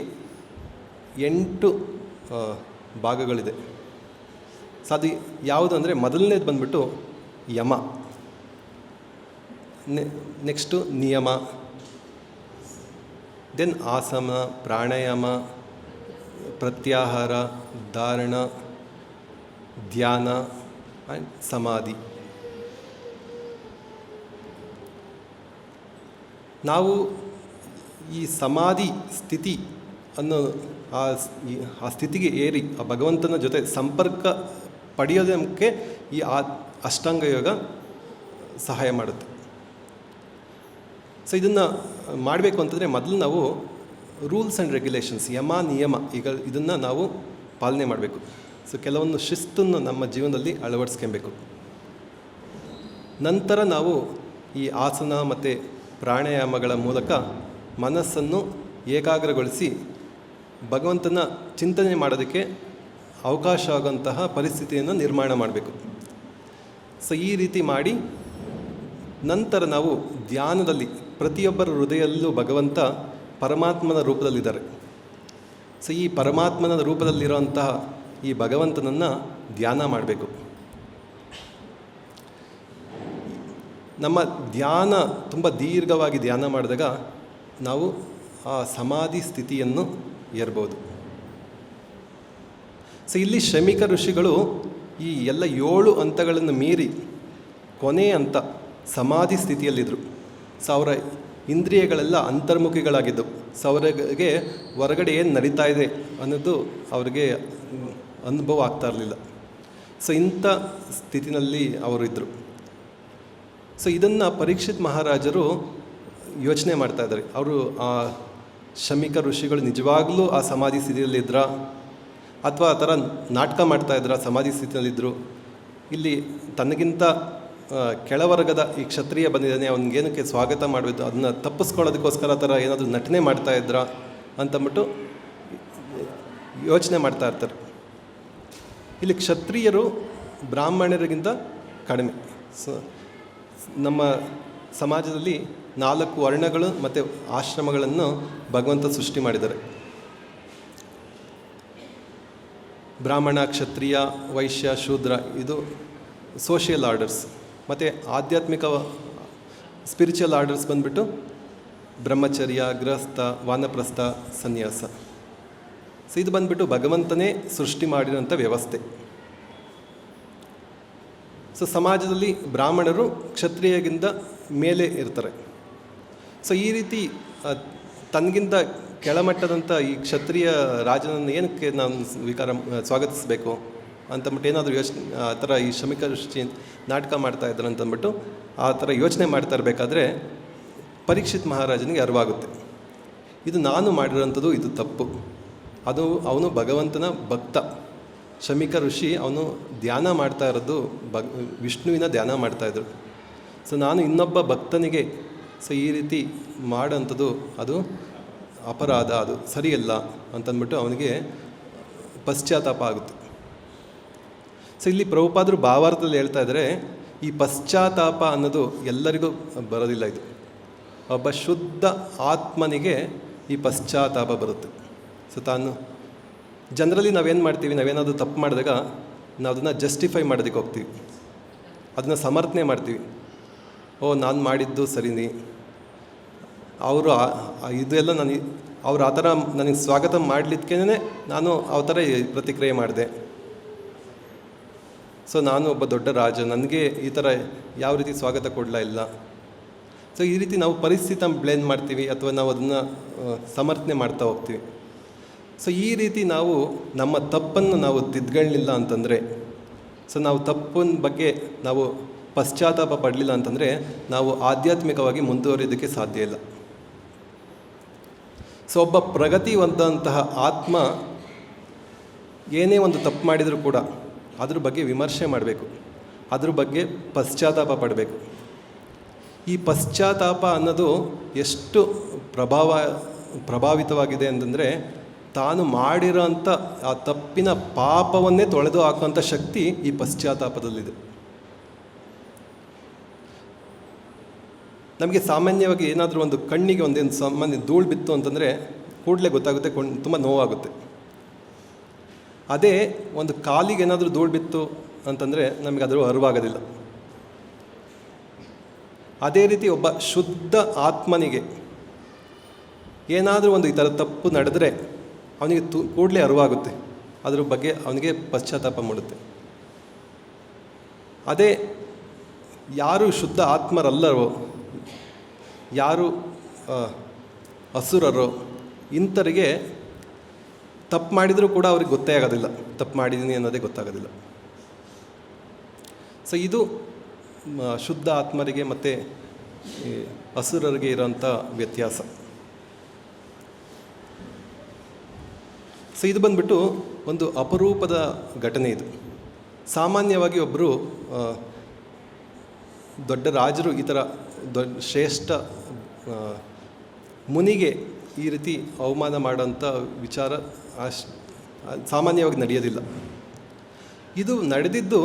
8 ಭಾಗಗಳಿದೆ. ಸೊ ಅದು ಯಾವುದು ಅಂದರೆ ಮೊದಲನೇದು ಬಂದ್ಬಿಟ್ಟು ಯಮ, ನೆಕ್ಸ್ಟು ನಿಯಮ, ದೆನ್ ಆಸನ, ಪ್ರಾಣಾಯಾಮ, ಪ್ರತ್ಯಾಹಾರ, ಧಾರಣ, ಧ್ಯಾನ ಆ್ಯಂಡ್ ಸಮಾಧಿ. ನಾವು ಈ ಸಮಾಧಿ ಸ್ಥಿತಿ ಅನ್ನೋ ಆ ಸ್ಥಿತಿಗೆ ಏರಿ ಆ ಭಗವಂತನ ಜೊತೆ ಸಂಪರ್ಕ ಪಡೆಯೋದಕ್ಕೆ ಈ ಅಷ್ಟಾಂಗ ಯೋಗ ಸಹಾಯ ಮಾಡುತ್ತೆ. ಸೊ ಇದನ್ನು ಮಾಡಬೇಕು ಅಂತಂದರೆ ಮೊದಲು ನಾವು ರೂಲ್ಸ್ ಆ್ಯಂಡ್ ರೆಗ್ಯುಲೇಷನ್ಸ್, ಯಮ ನಿಯಮ, ಈಗ ಇದನ್ನು ನಾವು ಪಾಲನೆ ಮಾಡಬೇಕು. ಸೊ ಕೆಲವೊಂದು ಶಿಸ್ತನ್ನು ನಮ್ಮ ಜೀವನದಲ್ಲಿ ಅಳವಡಿಸ್ಕೊಬೇಕು. ನಂತರ ನಾವು ಈ ಆಸನ ಮತ್ತು ಪ್ರಾಣಾಯಾಮಗಳ ಮೂಲಕ ಮನಸ್ಸನ್ನು ಏಕಾಗ್ರಗೊಳಿಸಿ ಭಗವಂತನ ಚಿಂತನೆ ಮಾಡೋದಕ್ಕೆ ಅವಕಾಶ ಆಗುವಂತಹ ಪರಿಸ್ಥಿತಿಯನ್ನು ನಿರ್ಮಾಣ ಮಾಡಬೇಕು. ಸೊ ಈ ರೀತಿ ಮಾಡಿ ನಂತರ ನಾವು ಧ್ಯಾನದಲ್ಲಿ ಪ್ರತಿಯೊಬ್ಬರ ಹೃದಯದಲ್ಲೂ ಭಗವಂತ ಪರಮಾತ್ಮನ ರೂಪದಲ್ಲಿದ್ದಾರೆ. ಸೊ ಈ ಪರಮಾತ್ಮನ ರೂಪದಲ್ಲಿರುವಂತಹ ಈ ಭಗವಂತನನ್ನು ಧ್ಯಾನ ಮಾಡಬೇಕು. ನಮ್ಮ ಧ್ಯಾನ ತುಂಬ ದೀರ್ಘವಾಗಿ ಧ್ಯಾನ ಮಾಡಿದಾಗ ನಾವು ಆ ಸಮಾಧಿ ಸ್ಥಿತಿಯನ್ನು ಏರ್ಬೋದು. ಸೊ ಇಲ್ಲಿ ಶಮಿಕ ಋಷಿಗಳು ಈ ಎಲ್ಲ 7 ಹಂತಗಳನ್ನು ಮೀರಿ ಕೊನೆಯ ಹಂತ ಸಮಾಧಿ ಸ್ಥಿತಿಯಲ್ಲಿದ್ದರು. ಸೊ ಅವರ ಇಂದ್ರಿಯಗಳೆಲ್ಲ ಅಂತರ್ಮುಖಿಗಳಾಗಿದ್ದವು. ಸೊ ಅವರಿಗೆ ಹೊರಗಡೆ ಏನು ನಡೀತಾ ಇದೆ ಅನ್ನೋದು ಅವರಿಗೆ ಅನುಭವ ಆಗ್ತಾ ಇರಲಿಲ್ಲ. ಸೊ ಇಂಥ ಸ್ಥಿತಿನಲ್ಲಿ ಅವರು ಇದ್ದರು. ಸೊ ಇದನ್ನು ಪರೀಕ್ಷಿತ್ ಮಹಾರಾಜರು ಯೋಚನೆ ಮಾಡ್ತಾ ಇದ್ದಾರೆ. ಅವರು ಆ ಶಮಿಕ ಋಷಿಗಳು ನಿಜವಾಗ್ಲೂ ಆ ಸಮಾಧಿ ಸ್ಥಿತಿಯಲ್ಲಿದ್ದರಾ ಅಥವಾ ಆ ಥರ ನಾಟಕ ಮಾಡ್ತಾಯಿದ್ರ ಸಮಾಧಿ ಸ್ಥಿತಿಯಲ್ಲಿದ್ದರು. ಇಲ್ಲಿ ತನಗಿಂತ ಕೆಳವರ್ಗದ ಈ ಕ್ಷತ್ರಿಯ ಬಂದಿದ್ದಾನೆ, ಅವನಿಗೇನಕ್ಕೆ ಸ್ವಾಗತ ಮಾಡಬೇಕು, ಅದನ್ನು ತಪ್ಪಿಸ್ಕೊಳ್ಳೋದಕ್ಕೋಸ್ಕರ ಆ ಥರ ಏನಾದರೂ ನಟನೆ ಮಾಡ್ತಾಯಿದ್ರ ಅಂತಂದ್ಬಿಟ್ಟು ಯೋಚನೆ ಮಾಡ್ತಾ ಇರ್ತಾರೆ. ಇಲ್ಲಿ ಕ್ಷತ್ರಿಯರು ಬ್ರಾಹ್ಮಣರಿಗಿಂತ ಕಡಿಮೆ. ಸೊ ನಮ್ಮ ಸಮಾಜದಲ್ಲಿ 4 ವರ್ಣಗಳು ಮತ್ತು ಆಶ್ರಮಗಳನ್ನು ಭಗವಂತ ಸೃಷ್ಟಿ ಮಾಡಿದ್ದಾರೆ. ಬ್ರಾಹ್ಮಣ, ಕ್ಷತ್ರಿಯ, ವೈಶ್ಯ, ಶೂದ್ರ, ಇದು ಸೋಷಿಯಲ್ ಆರ್ಡರ್ಸ್. ಮತ್ತು ಆಧ್ಯಾತ್ಮಿಕ ಸ್ಪಿರಿಚುವಲ್ ಆರ್ಡರ್ಸ್ ಬಂದುಬಿಟ್ಟು ಬ್ರಹ್ಮಚರ್ಯ, ಗೃಹಸ್ಥ, ವಾನಪ್ರಸ್ಥ, ಸನ್ಯಾಸ. ಸೊ ಇದು ಬಂದುಬಿಟ್ಟು ಭಗವಂತನೇ ಸೃಷ್ಟಿ ಮಾಡಿರೋಂಥ ವ್ಯವಸ್ಥೆ. ಸೊ ಸಮಾಜದಲ್ಲಿ ಬ್ರಾಹ್ಮಣರು ಕ್ಷತ್ರಿಯಗಿಂತ ಮೇಲೆ ಇರ್ತಾರೆ. ಸೊ ಈ ರೀತಿ ತನಗಿಂತ ಕೆಳಮಟ್ಟದಂಥ ಈ ಕ್ಷತ್ರಿಯ ರಾಜನನ್ನು ಏನಕ್ಕೆ ನಾನು ಸ್ವಾಗತಿಸಬೇಕು ಅಂತಂದ್ಬಿಟ್ಟು ಏನಾದರೂ ಯೋಚನೆ ಆ ಥರ ಈ ಶಮಿಕ ಋಷಿ ನಾಟಕ ಮಾಡ್ತಾಯಿದ್ರು ಅಂತಂದ್ಬಿಟ್ಟು ಆ ಥರ ಯೋಚನೆ ಮಾಡ್ತಾ ಇರಬೇಕಾದ್ರೆ ಪರೀಕ್ಷಿತ್ ಮಹಾರಾಜನಿಗೆ ಅರಿವಾಗುತ್ತೆ, ಇದು ನಾನು ಮಾಡಿರೋಂಥದ್ದು ಇದು ತಪ್ಪು. ಅವನು ಭಗವಂತನ ಭಕ್ತ. ಶಮಿಕ ಋಷಿ ಅವನು ಧ್ಯಾನ ಮಾಡ್ತಾ ಇರೋದು ವಿಷ್ಣುವಿನ ಧ್ಯಾನ ಮಾಡ್ತಾಯಿದ್ರು. ಸೊ ನಾನು ಇನ್ನೊಬ್ಬ ಭಕ್ತನಿಗೆ ಈ ರೀತಿ ಮಾಡೋಂಥದ್ದು ಅದು ಅಪರಾಧ, ಅದು ಸರಿಯಲ್ಲ ಅಂತಂದ್ಬಿಟ್ಟು ಅವನಿಗೆ ಪಶ್ಚಾತ್ತಾಪ ಆಗುತ್ತೆ. ಸೊ ಇಲ್ಲಿ ಪ್ರಭುಪಾದರು ಭಾವಾರ್ಥದಲ್ಲಿ ಹೇಳ್ತಾ ಇದ್ದಾರೆ, ಈ ಪಶ್ಚಾತ್ತಾಪ ಅನ್ನೋದು ಎಲ್ಲರಿಗೂ ಬರೋದಿಲ್ಲ. ಇದು ಒಬ್ಬ ಶುದ್ಧ ಆತ್ಮನಿಗೆ ಈ ಪಶ್ಚಾತ್ತಾಪ ಬರುತ್ತೆ. ಸೊ ಜನರಲಿ ನಾವೇನು ಮಾಡ್ತೀವಿ, ನಾವೇನಾದರೂ ತಪ್ಪು ಮಾಡಿದಾಗ ನಾವು ಅದನ್ನು ಜಸ್ಟಿಫೈ ಮಾಡೋದಕ್ಕೆ ಹೋಗ್ತೀವಿ, ಅದನ್ನ ಸಮರ್ಥನೆ ಮಾಡ್ತೀವಿ. ನಾನು ಮಾಡಿದ್ದು ಸರಿನೇ, ಅವರು ಇದೆಲ್ಲ ಅವ್ರು ಆ ಥರ ನನಗೆ ಸ್ವಾಗತ ಮಾಡಲಿಕ್ಕೇ ನಾನು ಆ ಥರ ಪ್ರತಿಕ್ರಿಯೆ ಮಾಡಿದೆ. ಸೊ ನಾನು ಒಬ್ಬ ದೊಡ್ಡ ರಾಜ, ನನಗೆ ಈ ಥರ ಯಾವ ರೀತಿ ಸ್ವಾಗತ ಕೊಡಲ ಇಲ್ಲ. ಸೊ ಈ ರೀತಿ ನಾವು ಪರಿಸ್ಥಿತಿ ಬ್ಲೇಮ್ ಮಾಡ್ತೀವಿ ಅಥವಾ ನಾವು ಅದನ್ನು ಸಮರ್ಥನೆ ಮಾಡ್ತಾ ಹೋಗ್ತೀವಿ. ಸೊ ಈ ರೀತಿ ನಾವು ನಮ್ಮ ತಪ್ಪನ್ನು ನಾವು ತಿದ್ಕೊಳ್ಳಿಲ್ಲ ಅಂತಂದರೆ, ಸೊ ನಾವು ತಪ್ಪಿನ ಬಗ್ಗೆ ನಾವು ಪಶ್ಚಾತ್ತಾಪ ಪಡಲಿಲ್ಲ ಅಂತಂದರೆ ನಾವು ಆಧ್ಯಾತ್ಮಿಕವಾಗಿ ಮುಂದುವರಿಯೋದಕ್ಕೆ ಸಾಧ್ಯ ಇಲ್ಲ. ಸೊ ಒಬ್ಬ ಪ್ರಗತಿವಂತಹ ಆತ್ಮ ಏನೇ ಒಂದು ತಪ್ಪು ಮಾಡಿದರೂ ಕೂಡ ಅದ್ರ ಬಗ್ಗೆ ವಿಮರ್ಶೆ ಮಾಡಬೇಕು, ಅದ್ರ ಬಗ್ಗೆ ಪಶ್ಚಾತ್ತಾಪ ಪಡಬೇಕು. ಈ ಪಶ್ಚಾತ್ತಾಪ ಅನ್ನೋದು ಎಷ್ಟು ಪ್ರಭಾವಿತವಾಗಿದೆ ಅಂತಂದರೆ, ತಾನು ಮಾಡಿರೋಂಥ ಆ ತಪ್ಪಿನ ಪಾಪವನ್ನೇ ತೊಳೆದು ಹಾಕುವಂಥ ಶಕ್ತಿ ಈ ಪಶ್ಚಾತ್ತಾಪದಲ್ಲಿದೆ. ನಮಗೆ ಸಾಮಾನ್ಯವಾಗಿ ಏನಾದರೂ ಒಂದು ಕಣ್ಣಿಗೆ ಒಂದೇನು ಸಾಮಾನ್ಯ ಧೂಳು ಬಿತ್ತು ಅಂತಂದರೆ ಕೂಡಲೇ ಗೊತ್ತಾಗುತ್ತೆ, ತುಂಬ ನೋವಾಗುತ್ತೆ. ಅದೇ ಒಂದು ಕಾಲಿಗೆ ಏನಾದರೂ ಧೂಳು ಬಿತ್ತು ಅಂತಂದರೆ ನಮಗೆ ಅದರ ಅರಿವಾಗೋದಿಲ್ಲ. ಅದೇ ರೀತಿ ಒಬ್ಬ ಶುದ್ಧ ಆತ್ಮನಿಗೆ ಏನಾದರೂ ಒಂದು ಈ ಥರ ತಪ್ಪು ನಡೆದರೆ ಅವನಿಗೆ ಕೂಡಲೇ ಅರಿವಾಗುತ್ತೆ, ಅದ್ರ ಬಗ್ಗೆ ಅವನಿಗೆ ಪಶ್ಚಾತ್ತಾಪ ಮಾಡುತ್ತೆ. ಅದೇ ಯಾರು ಶುದ್ಧ ಆತ್ಮರಲ್ಲರೋ, ಯಾರು ಅಸುರರೋ, ಇಂಥರಿಗೆ ತಪ್ಪು ಮಾಡಿದರೂ ಕೂಡ ಅವ್ರಿಗೆ ಗೊತ್ತೇ ಆಗೋದಿಲ್ಲ, ತಪ್ಪು ಮಾಡಿದ್ದೀನಿ ಅನ್ನೋದೇ ಗೊತ್ತಾಗೋದಿಲ್ಲ. ಸೊ ಇದು ಶುದ್ಧ ಆತ್ಮರಿಗೆ ಮತ್ತು ಅಸುರರಿಗೆ ಇರೋಂಥ ವ್ಯತ್ಯಾಸ. ಸೊ ಇದು ಬಂದ್ಬಿಟ್ಟು ಒಂದು ಅಪರೂಪದ ಘಟನೆ. ಇದು ಸಾಮಾನ್ಯವಾಗಿ ಒಬ್ಬರು ದೊಡ್ಡ ರಾಜರು ಈ ಥರ ಶ್ರೇಷ್ಠ ಮುನಿಗೆ ಈ ರೀತಿ ಅವಮಾನ ಮಾಡೋಂಥ ವಿಚಾರ ಸಾಮಾನ್ಯವಾಗಿ ನಡೆಯೋದಿಲ್ಲ. ಇದು ನಡೆದಿದ್ದು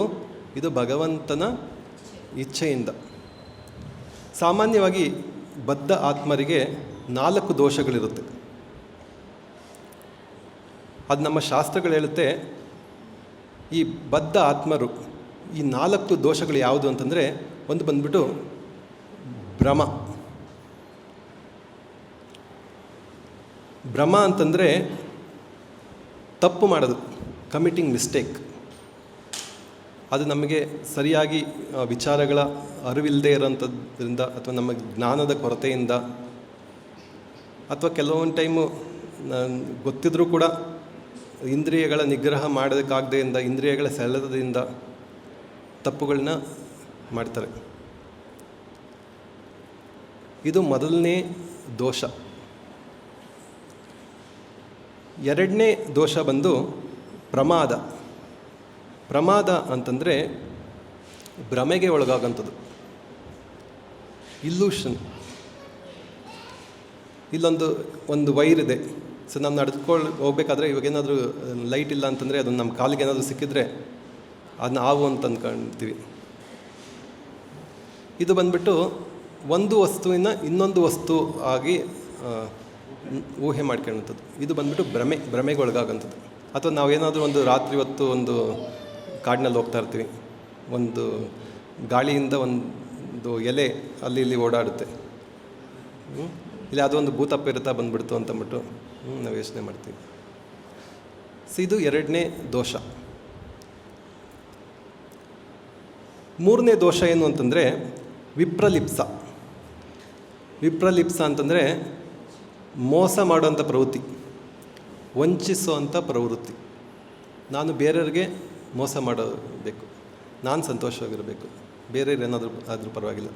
ಇದು ಭಗವಂತನ ಇಚ್ಛೆಯಿಂದ. ಸಾಮಾನ್ಯವಾಗಿ ಬದ್ಧ ಆತ್ಮರಿಗೆ 4 ದೋಷಗಳಿರುತ್ತೆ. ಅದು ನಮ್ಮ ಶಾಸ್ತ್ರಗಳು ಹೇಳುತ್ತೆ. ಈ ಬದ್ಧ ಆತ್ಮರು ಈ 4 ದೋಷಗಳು ಯಾವುದು ಅಂತಂದರೆ, ಒಂದು ಬಂದ್ಬಿಟ್ಟು ಭ್ರಮ. ಭ್ರಮ ಅಂತಂದರೆ ತಪ್ಪು ಮಾಡೋದು, ಕಮಿಟಿಂಗ್ ಮಿಸ್ಟೇಕ್. ಅದು ನಮಗೆ ಸರಿಯಾಗಿ ವಿಚಾರಗಳ ಅರಿವಿಲ್ಲದೆ ಇರೋಂಥದ್ರಿಂದ ಅಥವಾ ನಮ್ಮ ಜ್ಞಾನದ ಕೊರತೆಯಿಂದ ಅಥವಾ ಕೆಲವೊಂದು ಟೈಮು ಗೊತ್ತಿದ್ರೂ ಕೂಡ ಇಂದ್ರಿಯಗಳ ನಿಗ್ರಹ ಮಾಡೋದಕ್ಕಾಗದೆಯಿಂದ, ಇಂದ್ರಿಯಗಳ ಸೆಳೆತದಿಂದ ತಪ್ಪುಗಳನ್ನ ಮಾಡ್ತಾರೆ. ಇದು ಮೊದಲನೇ ದೋಷ. ಎರಡನೇ ದೋಷ ಬಂದು ಪ್ರಮಾದ. ಪ್ರಮಾದ ಅಂತಂದರೆ ಭ್ರಮೆಗೆ ಒಳಗಾಗೋಂಥದ್ದು, ಇಲ್ಯೂಷನ್. ಇಲ್ಲೊಂದು ವೈರಿದೆ. ಸೊ ನಾವು ಹೋಗ್ಬೇಕಾದ್ರೆ ಇವಾಗೇನಾದರೂ ಲೈಟ್ ಇಲ್ಲ ಅಂತಂದರೆ ಅದನ್ನು ನಮ್ಮ ಕಾಲಿಗೆ ಏನಾದರೂ ಸಿಕ್ಕಿದ್ರೆ ಅದನ್ನ ಹಾವು ಅಂತ ಅಂದ್ಕೊಳ್ತೀವಿ. ಇದು ಬಂದ್ಬಿಟ್ಟು ಒಂದು ವಸ್ತುವಿನ ಇನ್ನೊಂದು ವಸ್ತು ಆಗಿ ಊಹೆ ಮಾಡ್ಕೊಳ್ಳೋಂಥದ್ದು. ಇದು ಬಂದ್ಬಿಟ್ಟು ಭ್ರಮೆಗೆ ಒಳಗಾಗೋಂಥದ್ದು. ಅಥವಾ ನಾವೇನಾದರೂ ಒಂದು ರಾತ್ರಿ ಹೊತ್ತು ಒಂದು ಕಾಡಿನಲ್ಲಿ ಹೋಗ್ತಾ ಇರ್ತೀವಿ, ಒಂದು ಗಾಳಿಯಿಂದ ಒಂದು ಎಲೆ ಅಲ್ಲಿ ಇಲ್ಲಿ ಓಡಾಡುತ್ತೆ, ಇಲ್ಲ ಅದೊಂದು ಭೂತಪ್ಪ ಬಂದ್ಬಿಡ್ತು ಅಂತಂದ್ಬಿಟ್ಟು ನಾವು ಯೋಚನೆ ಮಾಡ್ತೀವಿ. ಸೊ ಇದು ಎರಡನೇ ದೋಷ. ಮೂರನೇ ದೋಷ ಏನು ಅಂತಂದರೆ ವಿಪ್ರಲಿಪ್ಸ. ವಿಪ್ರಲಿಪ್ಸ ಅಂತಂದರೆ ಮೋಸ ಮಾಡುವಂಥ ಪ್ರವೃತ್ತಿ, ವಂಚಿಸುವಂಥ ಪ್ರವೃತ್ತಿ. ನಾನು ಬೇರೆಯವ್ರಿಗೆ ಮೋಸ ಮಾಡಬೇಕು, ನಾನು ಸಂತೋಷವಾಗಿರಬೇಕು, ಬೇರೆಯವ್ರು ಏನಾದರೂ ಆದರೂ ಪರವಾಗಿಲ್ಲ.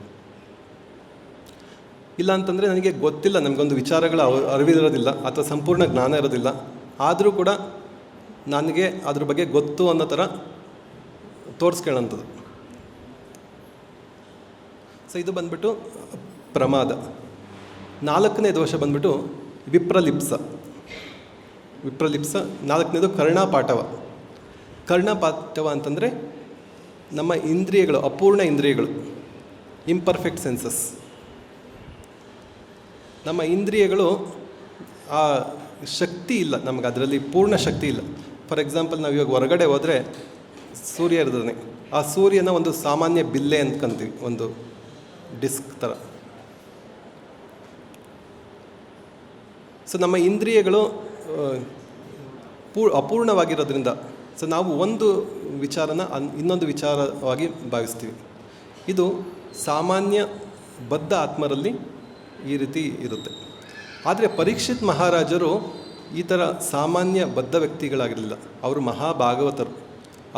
ಇಲ್ಲ ಅಂತಂದರೆ ನನಗೆ ಗೊತ್ತಿಲ್ಲ, ನಮಗೊಂದು ವಿಚಾರಗಳ ಅರಿವಿರೋದಿಲ್ಲ ಅಥವಾ ಸಂಪೂರ್ಣ ಜ್ಞಾನ ಇರೋದಿಲ್ಲ, ಆದರೂ ಕೂಡ ನನಗೆ ಅದ್ರ ಬಗ್ಗೆ ಗೊತ್ತು ಅನ್ನೋ ಥರ ತೋರಿಸ್ಕೊಳ್ಳೋಂಥದ್ದು. ಸೊ ಇದು ಬಂದ್ಬಿಟ್ಟು ಪ್ರಮಾದ. ನಾಲ್ಕನೇ ದೋಷ ಬಂದ್ಬಿಟ್ಟು ವಿಪ್ರಲಿಪ್ಸ. ನಾಲ್ಕನೇದು ಕರ್ಣಪಾಠವ. ಕರ್ಣಪಾಠವ ಅಂತಂದರೆ ನಮ್ಮ ಇಂದ್ರಿಯಗಳು, ಅಪೂರ್ಣ ಇಂದ್ರಿಯಗಳು, ಇಂಪರ್ಫೆಕ್ಟ್ ಸೆನ್ಸಸ್. ನಮ್ಮ ಇಂದ್ರಿಯಗಳು ಆ ಶಕ್ತಿ ಇಲ್ಲ ನಮಗೆ, ಅದರಲ್ಲಿ ಪೂರ್ಣ ಶಕ್ತಿ ಇಲ್ಲ. ಫಾರ್ ಎಕ್ಸಾಂಪಲ್ ನಾವು ಇವಾಗ ಹೊರಗಡೆ ಹೋದರೆ ಸೂರ್ಯ ಇರ್ತಾನೆ, ಆ ಸೂರ್ಯನ ಒಂದು ಸಾಮಾನ್ಯ ಬಿಲ್ಲೆ ಅಂದ್ಕೊಂತೀವಿ, ಒಂದು ಡಿಸ್ಕ್ ಥರ. ಸೊ ನಮ್ಮ ಇಂದ್ರಿಯಗಳು ಅಪೂರ್ಣವಾಗಿರೋದ್ರಿಂದ ಸೊ ನಾವು ಒಂದು ವಿಚಾರನ ಇನ್ನೊಂದು ವಿಚಾರವಾಗಿ ಭಾವಿಸ್ತೀವಿ. ಇದು ಸಾಮಾನ್ಯ ಬದ್ಧ ಆತ್ಮರಲ್ಲಿ ಈ ರೀತಿ ಇರುತ್ತೆ. ಆದರೆ ಪರೀಕ್ಷಿತ್ ಮಹಾರಾಜರು ಈ ಥರ ಸಾಮಾನ್ಯ ಬದ್ಧ ವ್ಯಕ್ತಿಗಳಾಗಿರಲಿಲ್ಲ. ಅವರು ಮಹಾಭಾಗವತರು,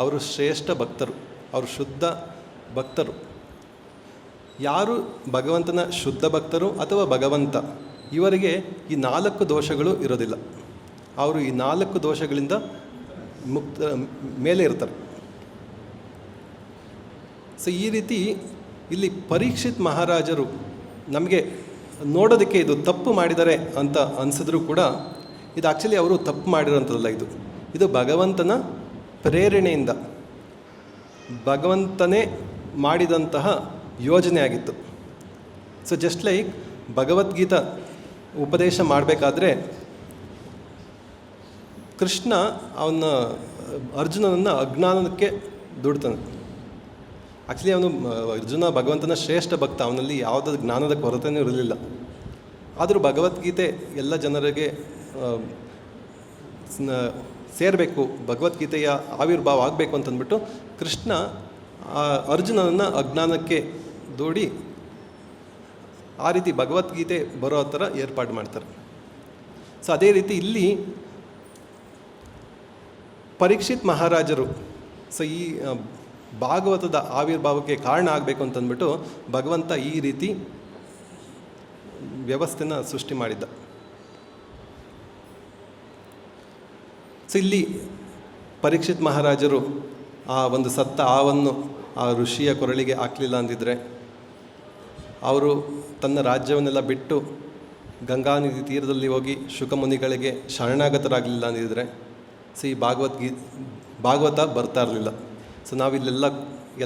ಅವರು ಶ್ರೇಷ್ಠ ಭಕ್ತರು, ಅವರು ಶುದ್ಧ ಭಕ್ತರು. ಯಾರು ಭಗವಂತನ ಶುದ್ಧ ಭಕ್ತರು ಅಥವಾ ಭಗವಂತ, ಇವರಿಗೆ ಈ 4 ದೋಷಗಳು ಇರೋದಿಲ್ಲ. ಅವರು ಈ 4 ದೋಷಗಳಿಂದ ಮುಕ್ತ ಮೇಲೆ ಇರ್ತಾರೆ. ಸೊ ಈ ರೀತಿ ಇಲ್ಲಿ ಪರೀಕ್ಷಿತ್ ಮಹಾರಾಜರು ನಮಗೆ ನೋಡೋದಕ್ಕೆ ಇದು ತಪ್ಪು ಮಾಡಿದ್ದಾರೆ ಅಂತ ಅನಿಸಿದ್ರು ಕೂಡ ಇದು ಆ್ಯಕ್ಚುಲಿ ಅವರು ತಪ್ಪು ಮಾಡಿರೋಂಥದ್ದಲ್ಲ. ಇದು ಭಗವಂತನ ಪ್ರೇರಣೆಯಿಂದ ಭಗವಂತನೇ ಮಾಡಿದಂತಹ ಯೋಜನೆ ಆಗಿತ್ತು. ಸೊ ಜಸ್ಟ್ ಲೈಕ್ ಭಗವದ್ಗೀತಾ ಉಪದೇಶ ಮಾಡಬೇಕಾದ್ರೆ ಕೃಷ್ಣ ಅವನ ಅರ್ಜುನನನ್ನು ಅಜ್ಞಾನಕ್ಕೆ ದುಡ್ತಾನೆ. ಆ್ಯಕ್ಚುಲಿ ಅವನು ಅರ್ಜುನ ಭಗವಂತನ ಶ್ರೇಷ್ಠ ಭಕ್ತ, ಅವನಲ್ಲಿ ಯಾವುದಾದ್ರು ಜ್ಞಾನದ ಕೊರತೆಯೂ ಇರಲಿಲ್ಲ. ಆದರೂ ಭಗವದ್ಗೀತೆ ಎಲ್ಲ ಜನರಿಗೆ ಸೇರಬೇಕು, ಭಗವದ್ಗೀತೆಯ ಆವಿರ್ಭಾವ ಆಗಬೇಕು ಅಂತಂದ್ಬಿಟ್ಟು ಕೃಷ್ಣ ಅರ್ಜುನನನ್ನು ಅಜ್ಞಾನಕ್ಕೆ ದೂಡಿ ಆ ರೀತಿ ಭಗವದ್ಗೀತೆ ಬರೋ ಥರ ಏರ್ಪಾಡು ಮಾಡ್ತಾರೆ. ಸೊ ಅದೇ ರೀತಿ ಇಲ್ಲಿ ಪರೀಕ್ಷಿತ್ ಮಹಾರಾಜರು ಸೊ ಈ ಭಾಗವತದ ಆವಿರ್ಭಾವಕ್ಕೆ ಕಾರಣ ಆಗಬೇಕು ಅಂತಂದ್ಬಿಟ್ಟು ಭಗವಂತ ಈ ರೀತಿ ವ್ಯವಸ್ಥೆನ ಸೃಷ್ಟಿ ಮಾಡಿದ್ದ. ಸೊ ಇಲ್ಲಿ ಪರೀಕ್ಷಿತ್ ಮಹಾರಾಜರು ಆ ಒಂದು ಸತ್ತ ಹಾವನ್ನು ಆ ಋಷಿಯ ಕೊರಳಿಗೆ ಹಾಕಲಿಲ್ಲ ಅಂದಿದ್ರೆ, ಅವರು ತನ್ನ ರಾಜ್ಯವನ್ನೆಲ್ಲ ಬಿಟ್ಟು ಗಂಗಾ ನದಿ ತೀರದಲ್ಲಿ ಹೋಗಿ ಶುಕಮುನಿಗಳಿಗೆ ಶರಣಾಗತರಾಗಲಿಲ್ಲ ಅಂದಿದ್ರೆ ಸೊ ಈ ಭಾಗವತ ಬರ್ತಾ ಇರಲಿಲ್ಲ. ಸೊ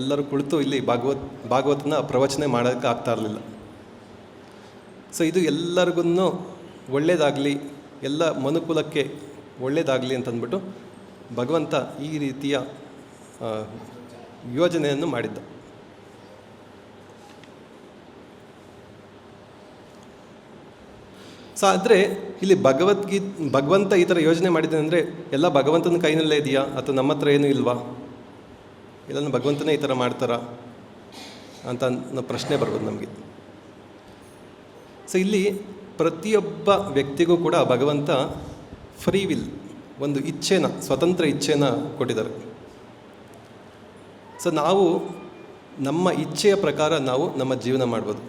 ಎಲ್ಲರೂ ಕುಳಿತು ಇಲ್ಲಿ ಭಾಗವತನ ಪ್ರವಚನೆ ಮಾಡೋಕ್ಕೆ ಆಗ್ತಾ ಇರಲಿಲ್ಲ. ಸೊ ಇದು ಎಲ್ಲರಿಗೂ ಒಳ್ಳೆಯದಾಗಲಿ, ಎಲ್ಲ ಮನುಕುಲಕ್ಕೆ ಒಳ್ಳೆಯದಾಗಲಿ ಅಂತಂದ್ಬಿಟ್ಟು ಭಗವಂತ ಈ ರೀತಿಯ ಯೋಜನೆಯನ್ನು ಮಾಡಿದ್ದ. ಸೊ ಆದರೆ ಇಲ್ಲಿ ಭಗವಂತ ಈ ಥರ ಯೋಜನೆ ಮಾಡಿದ್ದಾನೆ ಅಂದರೆ ಎಲ್ಲ ಭಗವಂತನ ಕೈನಲ್ಲೇ ಇದೆಯಾ ಅಥವಾ ನಮ್ಮ ಹತ್ರ ಏನೂ ಇಲ್ವಾ, ಇಲ್ಲ ಭಗವಂತನೇ ಈ ಥರ ಮಾಡ್ತಾರಾ ಅಂತ ಪ್ರಶ್ನೆ ಬರ್ಬೋದು ನಮಗೆ. ಸೊ ಇಲ್ಲಿ ಪ್ರತಿಯೊಬ್ಬ ವ್ಯಕ್ತಿಗೂ ಕೂಡ ಭಗವಂತ ಫ್ರೀ ವಿಲ್, ಒಂದು ಸ್ವತಂತ್ರ ಇಚ್ಛೆನ ಕೊಟ್ಟಿದ್ದಾರೆ. ಸೊ ನಾವು ನಮ್ಮ ಇಚ್ಛೆಯ ಪ್ರಕಾರ ನಾವು ನಮ್ಮ ಜೀವನ ಮಾಡ್ಬೋದು.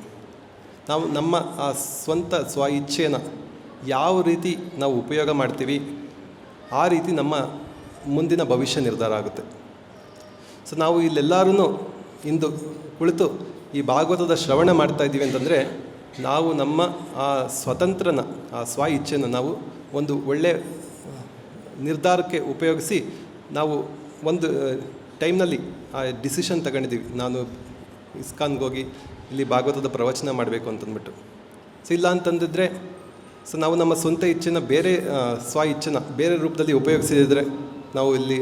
ನಾವು ನಮ್ಮ ಆ ಸ್ವ ಇಚ್ಛೆನ ಯಾವ ರೀತಿ ನಾವು ಉಪಯೋಗ ಮಾಡ್ತೀವಿ ಆ ರೀತಿ ನಮ್ಮ ಮುಂದಿನ ಭವಿಷ್ಯ ನಿರ್ಧಾರ ಆಗುತ್ತೆ. ಸೊ ನಾವು ಇಲ್ಲೆಲ್ಲರೂ ಇಂದು ಕುಳಿತು ಈ ಭಾಗವತದ ಶ್ರವಣ ಮಾಡ್ತಾ ಇದ್ದೀವಿ ಅಂತಂದರೆ ನಾವು ನಮ್ಮ ಆ ಸ್ವತಂತ್ರನ ಆ ಸ್ವ ಇಚ್ಛೆನ ನಾವು ಒಂದು ಒಳ್ಳೆಯ ನಿರ್ಧಾರಕ್ಕೆ ಉಪಯೋಗಿಸಿ ನಾವು ಒಂದು ಟೈಮ್ನಲ್ಲಿ ಆ ಡಿಸಿಷನ್ ತಗೊಂಡಿದ್ದೀವಿ, ನಾನು ಇಸ್ಕಾನ್ಗೆ ಹೋಗಿ ಇಲ್ಲಿ ಭಾಗವತದ ಪ್ರವಚನ ಮಾಡಬೇಕು ಅಂತಂದ್ಬಿಟ್ಟು. ಸೊ ಇಲ್ಲ ಅಂತಂದಿದ್ರೆ ಸೊ ನಾವು ನಮ್ಮ ಸ್ವಂತ ಇಚ್ಛೆನ ಸ್ವ ಇಚ್ಛೆನ ಬೇರೆ ರೂಪದಲ್ಲಿ ಉಪಯೋಗಿಸಿದ್ರೆ ನಾವು ಇಲ್ಲಿ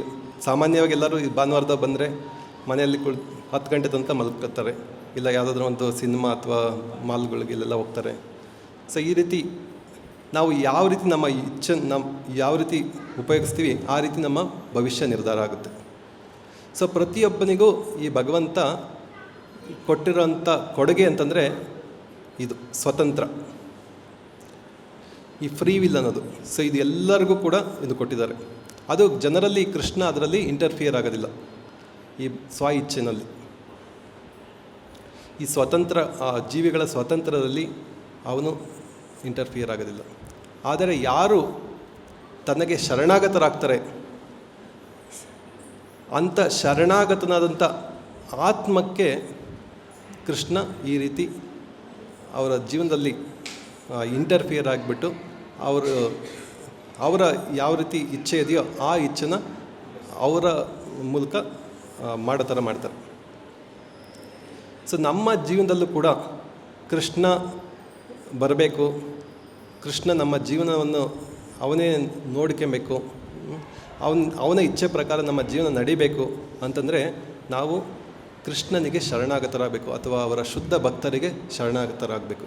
ಸಾಮಾನ್ಯವಾಗಿ ಎಲ್ಲರೂ ಭಾನುವಾರದ ಬಂದರೆ ಮನೆಯಲ್ಲಿ 10 ಗಂಟೆ ತನಕ ಮಲ್ಕೋತಾರೆ, ಇಲ್ಲ ಯಾವುದಾದ್ರೂ ಒಂದು ಸಿನಿಮಾ ಅಥವಾ ಮಾಲ್ಗಳಿಗೆ ಇಲ್ಲೆಲ್ಲ ಹೋಗ್ತಾರೆ. ಸೊ ಈ ರೀತಿ ನಾವು ಯಾವ ರೀತಿ ನಮ್ಮ ಯಾವ ರೀತಿ ಉಪಯೋಗಿಸ್ತೀವಿ ಆ ರೀತಿ ನಮ್ಮ ಭವಿಷ್ಯ ನಿರ್ಧಾರ ಆಗುತ್ತೆ. ಸೊ ಪ್ರತಿಯೊಬ್ಬನಿಗೂ ಈ ಭಗವಂತ ಕೊಟ್ಟಿರೋಂಥ ಕೊಡುಗೆ ಅಂತಂದರೆ ಇದು ಸ್ವತಂತ್ರ, ಈ ಫ್ರೀ ವಿಲ್ ಅನ್ನೋದು. ಸೊ ಇದು ಎಲ್ಲರಿಗೂ ಕೂಡ ಇದು ಕೊಟ್ಟಿದ್ದಾರೆ. ಅದು ಜನರಲ್ಲಿ ಕೃಷ್ಣ ಅದರಲ್ಲಿ ಇಂಟರ್ಫಿಯರ್ ಆಗೋದಿಲ್ಲ. ಈ ಸ್ವ ಇಚ್ಛೆನಲ್ಲಿ ಈ ಸ್ವತಂತ್ರ ಜೀವಿಗಳ ಸ್ವಾತಂತ್ರ್ಯದಲ್ಲಿ ಅವನು ಇಂಟರ್ಫಿಯರ್ ಆಗೋದಿಲ್ಲ. ಆದರೆ ಯಾರು ತನಗೆ ಶರಣಾಗತರಾಗ್ತಾರೆ ಅಂಥ ಶರಣಾಗತನಾದಂಥ ಆತ್ಮಕ್ಕೆ ಕೃಷ್ಣ ಈ ರೀತಿ ಅವರ ಜೀವನದಲ್ಲಿ ಇಂಟರ್ಫಿಯರ್ ಆಗಿಬಿಟ್ಟು ಅವರ ಯಾವ ರೀತಿ ಇಚ್ಛೆ ಇದೆಯೋ ಆ ಇಚ್ಛೆನ ಅವರ ಮೂಲಕ ಮಾಡೋ ಥರ ಮಾಡ್ತಾರೆ. ಸೊ ನಮ್ಮ ಜೀವನದಲ್ಲೂ ಕೂಡ ಕೃಷ್ಣ ಬರಬೇಕು, ಕೃಷ್ಣ ನಮ್ಮ ಜೀವನವನ್ನು ಅವನೇ ನೋಡ್ಕೊಬೇಕು, ಅವನ ಇಚ್ಛೆ ಪ್ರಕಾರ ನಮ್ಮ ಜೀವನ ನಡಿಬೇಕು ಅಂತಂದರೆ ನಾವು ಕೃಷ್ಣನಿಗೆ ಶರಣಾಗತರಾಗಬೇಕು ಅಥವಾ ಅವರ ಶುದ್ಧ ಭಕ್ತರಿಗೆ ಶರಣಾಗತರಾಗಬೇಕು.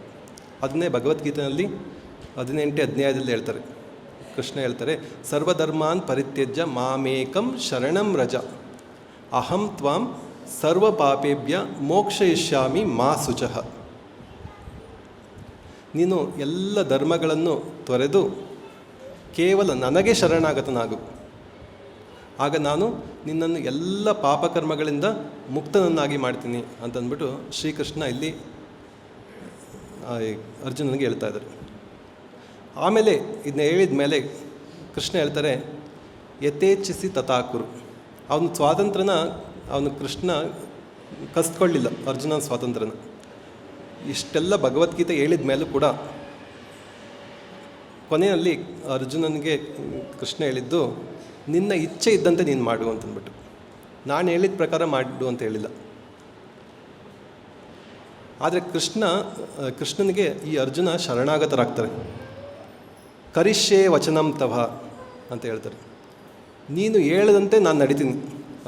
ಅದನ್ನೇ ಭಗವದ್ಗೀತೆಯಲ್ಲಿ 18ನೇ ಅಧ್ಯಾಯದಲ್ಲಿ ಹೇಳ್ತಾರೆ. ಕೃಷ್ಣ ಹೇಳ್ತಾರೆ, ಸರ್ವಧರ್ಮಾನ್ ಪರಿತ್ಯಜ್ಯ ಮಾಮೇಕಂ ಶರಣಂ ರಜ ಅಹಂ ತ್ವಾಂ ಸರ್ವ ಪಾಪೇಭ್ಯ ಮೋಕ್ಷಯಿಷ್ಯಾಮಿ ಮಾ ಶುಚಃ. ನೀನು ಎಲ್ಲ ಧರ್ಮಗಳನ್ನು ತೊರೆದು ಕೇವಲ ನನಗೆ ಶರಣಾಗತನಾಗು, ಆಗ ನಾನು ನಿನ್ನನ್ನು ಎಲ್ಲ ಪಾಪಕರ್ಮಗಳಿಂದ ಮುಕ್ತನನ್ನಾಗಿ ಮಾಡ್ತೀನಿ ಅಂತಂದ್ಬಿಟ್ಟು ಶ್ರೀಕೃಷ್ಣ ಇಲ್ಲಿ ಅರ್ಜುನನಿಗೆ ಹೇಳ್ತಾ ಇದ್ದಾರೆ. ಆಮೇಲೆ ಇದನ್ನ ಹೇಳಿದ ಮೇಲೆ ಕೃಷ್ಣ ಹೇಳ್ತಾರೆ, ಯಥೇಚ್ಛಿಸಿ ತಥಾಕುರು. ಅವನ ಸ್ವಾತಂತ್ರ್ಯನ ಕೃಷ್ಣ ಕಸ್ಕೊಳ್ಳಿಲ್ಲ, ಅರ್ಜುನನ ಸ್ವಾತಂತ್ರ್ಯನ. ಇಷ್ಟೆಲ್ಲ ಭಗವದ್ಗೀತೆ ಹೇಳಿದ ಮೇಲೂ ಕೂಡ ಕೊನೆಯಲ್ಲಿ ಅರ್ಜುನನಿಗೆ ಕೃಷ್ಣ ಹೇಳಿದ್ದು, ನಿನ್ನ ಇಚ್ಛೆ ಇದ್ದಂತೆ ನೀನು ಮಾಡು ಅಂತಂದ್ಬಿಟ್ಟು. ನಾನು ಹೇಳಿದ ಪ್ರಕಾರ ಮಾಡು ಅಂತ ಹೇಳಿಲ್ಲ. ಆದರೆ ಕೃಷ್ಣನಿಗೆ ಈ ಅರ್ಜುನ ಶರಣಾಗತರಾಗ್ತಾರೆ. ಕರಿಷ್ಯೇ ವಚನಂ ತವ ಅಂತ ಹೇಳ್ತಾರೆ. ನೀನು ಹೇಳದಂತೆ ನಾನು ನಡಿತೀನಿ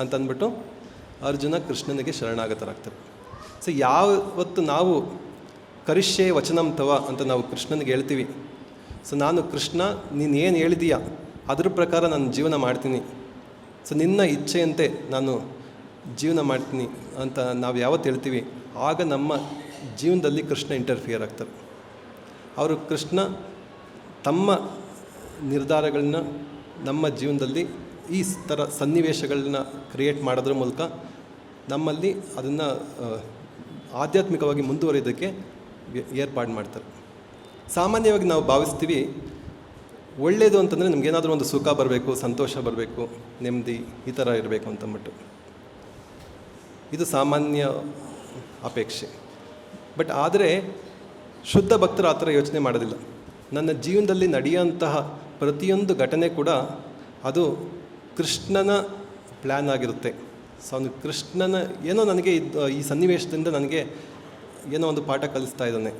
ಅಂತಂದ್ಬಿಟ್ಟು ಅರ್ಜುನ ಕೃಷ್ಣನಿಗೆ ಶರಣಾಗತರಾಗ್ತಾರೆ. ಸೊ ಯಾವತ್ತು ನಾವು ಕರಿಷ್ಯೇ ವಚನಂ ತವ ಅಂತ ನಾವು ಕೃಷ್ಣನಿಗೆ ಹೇಳ್ತೀವಿ, ಸೊ ನಾನು ಕೃಷ್ಣ ನೀನು ಏನು ಹೇಳಿದೀಯ ಅದ್ರ ಪ್ರಕಾರ ನಾನು ಜೀವನ ಮಾಡ್ತೀನಿ, ಸೊ ನಿನ್ನ ಇಚ್ಛೆಯಂತೆ ನಾನು ಜೀವನ ಮಾಡ್ತೀನಿ ಅಂತ ನಾವು ಯಾವತ್ತು ಹೇಳ್ತೀವಿ, ಆಗ ನಮ್ಮ ಜೀವನದಲ್ಲಿ ಕೃಷ್ಣ ಇಂಟರ್ಫಿಯರ್ ಆಗ್ತಾರೆ. ಅವರು ಕೃಷ್ಣ ತಮ್ಮ ನಿರ್ಧಾರಗಳನ್ನ ನಮ್ಮ ಜೀವನದಲ್ಲಿ ಈ ಥರ ಸನ್ನಿವೇಶಗಳನ್ನ ಕ್ರಿಯೇಟ್ ಮಾಡೋದ್ರ ಮೂಲಕ ನಮ್ಮಲ್ಲಿ ಅದನ್ನು ಆಧ್ಯಾತ್ಮಿಕವಾಗಿ ಮುಂದುವರಿಯೋದಕ್ಕೆ ಏರ್ಪಾಡು ಮಾಡ್ತಾರೆ. ಸಾಮಾನ್ಯವಾಗಿ ನಾವು ಭಾವಿಸ್ತೀವಿ ಒಳ್ಳೆಯದು ಅಂತಂದರೆ ನಮಗೇನಾದರೂ ಒಂದು ಸುಖ ಬರಬೇಕು, ಸಂತೋಷ ಬರಬೇಕು, ನೆಮ್ಮದಿ ಈ ಥರ ಇರಬೇಕು ಅಂತಂದ್ಬಿಟ್ಟು. ಇದು ಸಾಮಾನ್ಯ ಅಪೇಕ್ಷೆ. ಬಟ್ ಆದರೆ ಶುದ್ಧ ಭಕ್ತರು ಆ ಥರ ಯೋಚನೆ ಮಾಡೋದಿಲ್ಲ. ನನ್ನ ಜೀವನದಲ್ಲಿ ನಡೆಯುವಂತಹ ಪ್ರತಿಯೊಂದು ಘಟನೆ ಕೂಡ ಅದು ಕೃಷ್ಣನ ಪ್ಲ್ಯಾನ್ ಆಗಿರುತ್ತೆ. ಸೊ ಅವನು ಕೃಷ್ಣನ ಏನೋ ನನಗೆ ಈ ಸನ್ನಿವೇಶದಿಂದ ನನಗೆ ಏನೋ ಒಂದು ಪಾಠ ಕಲಿಸ್ತಾ ಇದ್ದಾನೆ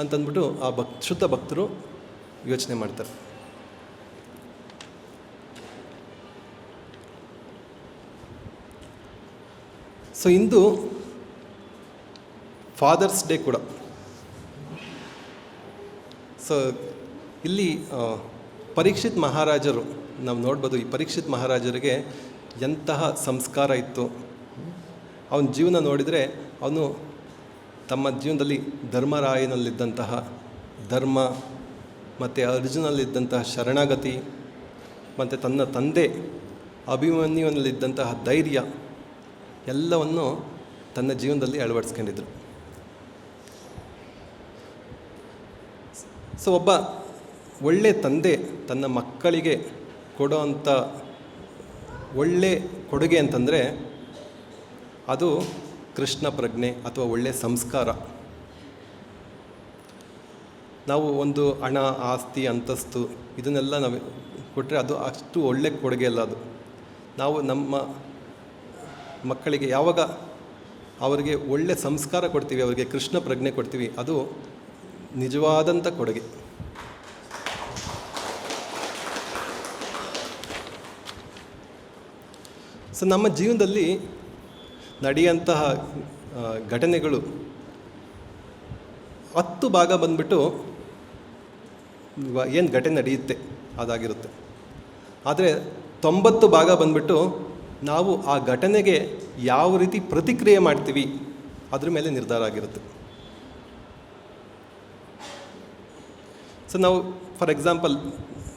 ಅಂತಂದ್ಬಿಟ್ಟು ಆ ಶುದ್ಧ ಭಕ್ತರು ಯೋಚನೆ ಮಾಡ್ತಾರೆ. ಸೊ ಇಂದು ಫಾದರ್ಸ್ ಡೇ ಕೂಡ. ಸೊ ಇಲ್ಲಿ ಪರೀಕ್ಷಿತ್ ಮಹಾರಾಜರು ನಾವು ನೋಡ್ಬೋದು. ಈ ಪರೀಕ್ಷಿತ್ ಮಹಾರಾಜರಿಗೆ ಎಂತಹ ಸಂಸ್ಕಾರ ಇತ್ತು. ಅವನ ಜೀವನ ನೋಡಿದರೆ ಅವನು ತಮ್ಮ ಜೀವನದಲ್ಲಿ ಧರ್ಮರಾಯನಲ್ಲಿದ್ದಂತಹ ಧರ್ಮ ಮತ್ತು ಅರ್ಜುನಲ್ಲಿದ್ದಂತಹ ಶರಣಾಗತಿ ಮತ್ತು ತನ್ನ ತಂದೆ ಅಭಿಮನ್ಯುವನಲ್ಲಿದ್ದಂತಹ ಧೈರ್ಯ ಎಲ್ಲವನ್ನು ತನ್ನ ಜೀವನದಲ್ಲಿ ಅಳವಡಿಸ್ಕೊಂಡಿದ್ರು. ಸೊ ಒಬ್ಬ ಒಳ್ಳೆ ತಂದೆ ತನ್ನ ಮಕ್ಕಳಿಗೆ ಕೊಡೋವಂಥ ಒಳ್ಳೆ ಕೊಡುಗೆ ಅಂತಂದರೆ ಅದು ಕೃಷ್ಣ ಪ್ರಜ್ಞೆ ಅಥವಾ ಒಳ್ಳೆಯ ಸಂಸ್ಕಾರ. ನಾವು ಒಂದು ಹಣ, ಆಸ್ತಿ, ಅಂತಸ್ತು ಇದನ್ನೆಲ್ಲ ನಾವು ಕೊಟ್ಟರೆ ಅದು ಅಷ್ಟು ಒಳ್ಳೆ ಕೊಡುಗೆ ಅಲ್ಲ. ಅದು ನಾವು ನಮ್ಮ ಮಕ್ಕಳಿಗೆ ಯಾವಾಗ ಅವರಿಗೆ ಒಳ್ಳೆ ಸಂಸ್ಕಾರ ಕೊಡ್ತೀವಿ, ಅವರಿಗೆ ಕೃಷ್ಣ ಪ್ರಜ್ಞೆ ಕೊಡ್ತೀವಿ, ಅದು ನಿಜವಾದಂಥ ಕೊಡುಗೆ. ಸೊ ನಮ್ಮ ಜೀವನದಲ್ಲಿ ನಡೆಯುವಂತಹ ಘಟನೆಗಳು 10 ಭಾಗ ಬಂದ್ಬಿಟ್ಟು ಏನು ಘಟನೆ ನಡೆಯುತ್ತೆ ಅದಾಗಿರುತ್ತೆ. ಆದರೆ 90 ಭಾಗ ಬಂದ್ಬಿಟ್ಟು ನಾವು ಆ ಘಟನೆಗೆ ಯಾವ ರೀತಿ ಪ್ರತಿಕ್ರಿಯೆ ಮಾಡ್ತೀವಿ ಅದ್ರ ಮೇಲೆ ನಿರ್ಧಾರ ಆಗಿರುತ್ತೆ. ಸೊ ನಾವು ಫಾರ್ ಎಕ್ಸಾಂಪಲ್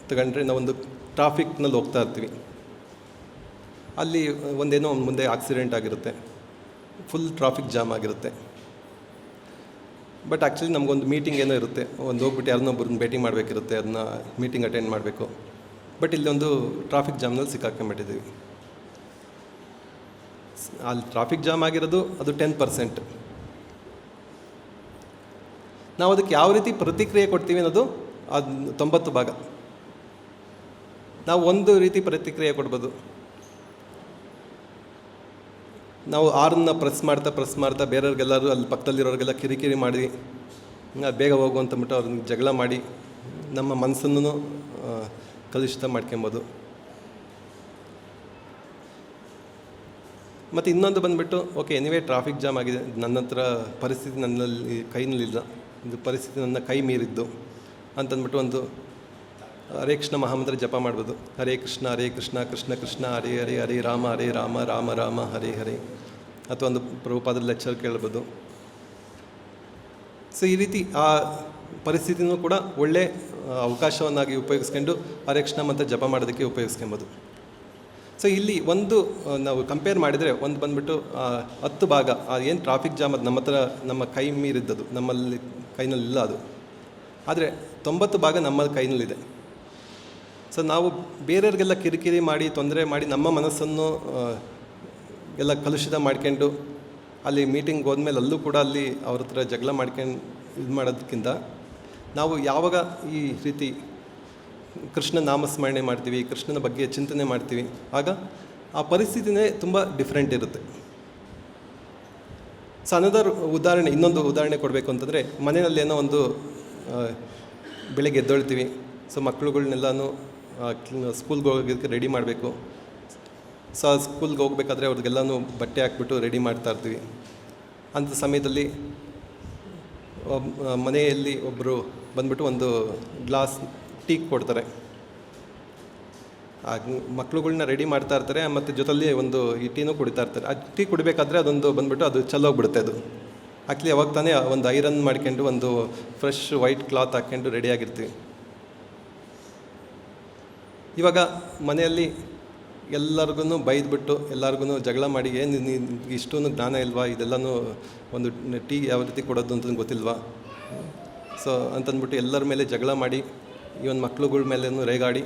ತಗೊಂಡ್ರೆ, ನಾವೊಂದು ಟ್ರಾಫಿಕ್ನಲ್ಲಿ ಹೋಗ್ತಾ ಇರ್ತೀವಿ. ಅಲ್ಲಿ ಒಂದೇನೋ ಮುಂದೆ ಆಕ್ಸಿಡೆಂಟ್ ಆಗಿರುತ್ತೆ, ಫುಲ್ ಟ್ರಾಫಿಕ್ ಜಾಮ್ ಆಗಿರುತ್ತೆ. ಬಟ್ ಆ್ಯಕ್ಚುಲಿ ನಮಗೊಂದು ಮೀಟಿಂಗ್ ಏನೋ ಇರುತ್ತೆ, ಒಂದು ಹೋಗ್ಬಿಟ್ಟು ಯಾರನ್ನೊಬ್ಬರನ್ನ ಭೇಟಿ ಮಾಡಬೇಕಿರುತ್ತೆ, ಅದನ್ನ ಮೀಟಿಂಗ್ ಅಟೆಂಡ್ ಮಾಡಬೇಕು. ಬಟ್ ಇಲ್ಲೊಂದು ಟ್ರಾಫಿಕ್ ಜಾಮ್ನಲ್ಲಿ ಸಿಕ್ಕಾಕೊಂಡ್ಬಿಟ್ಟಿದ್ದೀವಿ. ಅಲ್ಲಿ ಟ್ರಾಫಿಕ್ ಜಾಮ್ ಆಗಿರೋದು ಅದು 10%. ನಾವು ಅದಕ್ಕೆ ಯಾವ ರೀತಿ ಪ್ರತಿಕ್ರಿಯೆ ಕೊಡ್ತೀವಿ ಅನ್ನೋದು ಅದು 90 ಭಾಗ. ನಾವು ಒಂದು ರೀತಿ ಪ್ರತಿಕ್ರಿಯೆ ಕೊಡ್ಬೋದು. ನಾವು ಆರನ್ನ ಪ್ರೆಸ್ ಮಾಡ್ತಾ ಬೇರೆಯವ್ರಿಗೆಲ್ಲರೂ ಅಲ್ಲಿ ಪಕ್ಕದಲ್ಲಿರೋರಿಗೆಲ್ಲ ಕಿರಿಕಿರಿ ಮಾಡಿ ಬೇಗ ಹೋಗು ಅಂತಂದ್ಬಿಟ್ಟು ಅವ್ರನ್ನ ಜಗಳ ಮಾಡಿ ನಮ್ಮ ಮನಸ್ಸನ್ನು ಕಲುಷಿತ ಮಾಡ್ಕೊಬೋದು. ಮತ್ತು ಇನ್ನೊಂದು ಬಂದುಬಿಟ್ಟು ಓಕೆ ಎನಿವೇ ಟ್ರಾಫಿಕ್ ಜಾಮ್ ಆಗಿದೆ, ನನ್ನ ಹತ್ರ ಪರಿಸ್ಥಿತಿ ನನ್ನಲ್ಲಿ ಕೈನಲ್ಲಿಲ್ಲ, ಇದು ಪರಿಸ್ಥಿತಿ ನನ್ನ ಕೈ ಮೀರಿದ್ದು ಅಂತಂದ್ಬಿಟ್ಟು ಒಂದು ಹರೇ ಕೃಷ್ಣ ಮಹಾಮಂತ್ರ ಜಪ ಮಾಡ್ಬೋದು. ಹರೇ ಕೃಷ್ಣ ಕೃಷ್ಣ ಕೃಷ್ಣ ಹರೇ ಹರೇ, ಹರೇ ರಾಮ ರಾಮ ರಾಮ ಹರೇ ಹರೇ, ಅಥವಾ ಒಂದು ಪ್ರಭುಪಾದರ ಲೆಕ್ಚರ್ ಕೇಳ್ಬೋದು. ಸೊ ಈ ರೀತಿ ಆ ಪರಿಸ್ಥಿತಿನೂ ಕೂಡ ಒಳ್ಳೆ ಅವಕಾಶವನ್ನಾಗಿ ಉಪಯೋಗಿಸ್ಕೊಂಡು ಹರೇ ಕೃಷ್ಣ ಮಂತ್ರ ಜಪ ಮಾಡೋದಕ್ಕೆ ಉಪಯೋಗಿಸ್ಕೊಬೋದು. ಸೊ ಇಲ್ಲಿ ಒಂದು ನಾವು ಕಂಪೇರ್ ಮಾಡಿದರೆ ಒಂದು ಬಂದುಬಿಟ್ಟು 10 ಭಾಗ ಏನು ಟ್ರಾಫಿಕ್ ಜಾಮ್ ಅದು ನಮ್ಮ ಹತ್ರ ನಮ್ಮ ಕೈ ಮೀರಿದ್ದದು, ನಮ್ಮಲ್ಲಿ ಕೈನಲ್ಲಿಲ್ಲ ಅದು, ಆದರೆ 90 ಭಾಗ ನಮ್ಮ ಕೈನಲ್ಲಿದೆ. ಸೊ ನಾವು ಬೇರೆಯವ್ರಿಗೆಲ್ಲ ಕಿರಿಕಿರಿ ಮಾಡಿ ತೊಂದರೆ ಮಾಡಿ ನಮ್ಮ ಮನಸ್ಸನ್ನು ಎಲ್ಲ ಕಲುಷಿತ ಮಾಡ್ಕೊಂಡು ಅಲ್ಲಿ ಮೀಟಿಂಗ್ ಹೋದ್ಮೇಲೆ ಅಲ್ಲೂ ಕೂಡ ಅಲ್ಲಿ ಅವ್ರ ಹತ್ರ ಜಗಳ ಮಾಡ್ಕೊಂಡು ಇದು ಮಾಡೋದಕ್ಕಿಂತ ನಾವು ಯಾವಾಗ ಈ ರೀತಿ ಕೃಷ್ಣ ನಾಮಸ್ಮರಣೆ ಮಾಡ್ತೀವಿ, ಕೃಷ್ಣನ ಬಗ್ಗೆ ಚಿಂತನೆ ಮಾಡ್ತೀವಿ, ಆಗ ಆ ಪರಿಸ್ಥಿತಿನೇ ತುಂಬ ಡಿಫ್ರೆಂಟ್ ಇರುತ್ತೆ. ಸೊ ಅನದರ್ ಉದಾಹರಣೆ, ಇನ್ನೊಂದು ಉದಾಹರಣೆ ಕೊಡಬೇಕು ಅಂತಂದರೆ, ಮನೆಯಲ್ಲಿ ಏನೋ ಒಂದು ಬೆಳಗ್ಗೆ ಎದ್ದೊಳ್ತೀವಿ. ಸೊ ಮಕ್ಕಳುಗಳ್ನೆಲ್ಲನೂ ಸ್ಕೂಲ್ಗೆ ಹೋಗೋದಕ್ಕೆ ರೆಡಿ ಮಾಡಬೇಕು. ಸೊ ಸ್ಕೂಲ್ಗೆ ಹೋಗ್ಬೇಕಾದ್ರೆ ಅವ್ರಿಗೆಲ್ಲನೂ ಬಟ್ಟೆ ಹಾಕ್ಬಿಟ್ಟು ರೆಡಿ ಮಾಡ್ತಾ ಇರ್ತೀವಿ. ಅಂಥ ಸಮಯದಲ್ಲಿ ಮನೆಯಲ್ಲಿ ಒಬ್ಬರು ಬಂದ್ಬಿಟ್ಟು ಒಂದು ಗ್ಲಾಸ್ ಟೀ ಕೊಡ್ತಾರೆ. ಆ ಮಕ್ಳುಗಳ್ನ ರೆಡಿ ಮಾಡ್ತಾ ಇರ್ತಾರೆ, ಮತ್ತು ಜೊತೆಲಿ ಒಂದು ಈ ಟೀನೂ ಕುಡಿತಾ ಇರ್ತಾರೆ. ಆ ಟೀ ಕುಡಿಬೇಕಾದ್ರೆ ಅದೊಂದು ಬಂದ್ಬಿಟ್ಟು ಅದು ಚೆಲ್ಲೋಗ್ಬಿಡುತ್ತೆ. ಅದು ಆ್ಯಕ್ಚುಲಿ ಅವಾಗ ತಾನೇ ಒಂದು ಐರನ್ ಮಾಡ್ಕೊಂಡು ಒಂದು ಫ್ರೆಶ್ ವೈಟ್ ಕ್ಲಾತ್ ಹಾಕ್ಕೊಂಡು ರೆಡಿಯಾಗಿರ್ತೀವಿ. ಇವಾಗ ಮನೆಯಲ್ಲಿ ಎಲ್ಲರಿಗೂ ಬೈದ್ಬಿಟ್ಟು ಎಲ್ಲರಿಗೂ ಜಗಳ ಮಾಡಿ, ಏನು ಇಷ್ಟೂ ಜ್ಞಾನ ಇಲ್ವಾ, ಇದೆಲ್ಲನೂ ಒಂದು ಟೀ ಯಾವ ರೀತಿ ಕೊಡೋದು ಅಂತ ಗೊತ್ತಿಲ್ವಾ, ಸೊ ಅಂತಂದ್ಬಿಟ್ಟು ಎಲ್ಲರ ಮೇಲೆ ಜಗಳ ಮಾಡಿ ಇವನ್ ಮಕ್ಳುಗಳ ಮೇಲೇನೂ ರೇಗಾಡಿ,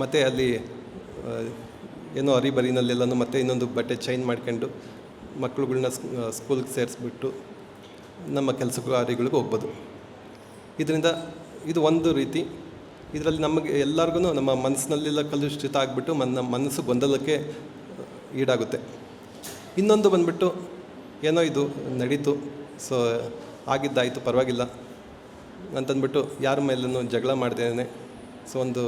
ಮತ್ತು ಅಲ್ಲಿ ಏನೋ ಅರಿಬರಿನಲ್ಲೆಲ್ಲನೂ ಮತ್ತೆ ಇನ್ನೊಂದು ಬಟ್ಟೆ ಚೇಂಜ್ ಮಾಡ್ಕೊಂಡು ಮಕ್ಳುಗಳ್ನ ಸ್ಕೂಲ್ಗೆ ಸೇರಿಸ್ಬಿಟ್ಟು ನಮ್ಮ ಕೆಲಸಕ್ಕೂ ಕಾರ್ಯಗಳಿಗೆ ಹೋಗ್ಬೋದು. ಇದರಿಂದ ಇದು ಒಂದು ರೀತಿ. ಇದರಲ್ಲಿ ನಮಗೆ ಎಲ್ಲರಿಗೂ ನಮ್ಮ ಮನಸ್ಸಿನಲ್ಲೆಲ್ಲ ಕಲುಷಿತ ಆಗಿಬಿಟ್ಟು ನಮ್ಮ ಮನಸ್ಸು ಗೊಂದಲಕ್ಕೆ ಈಡಾಗುತ್ತೆ. ಇನ್ನೊಂದು ಬಂದುಬಿಟ್ಟು ಏನೋ ಇದು ನಡೀತು, ಸೊ ಆಗಿದ್ದಾಯಿತು ಪರವಾಗಿಲ್ಲ ಅಂತಂದ್ಬಿಟ್ಟು ಯಾರ ಮೇಲೂ ಜಗಳ ಮಾಡ್ದೇನೆ ಸೊ ಒಂದು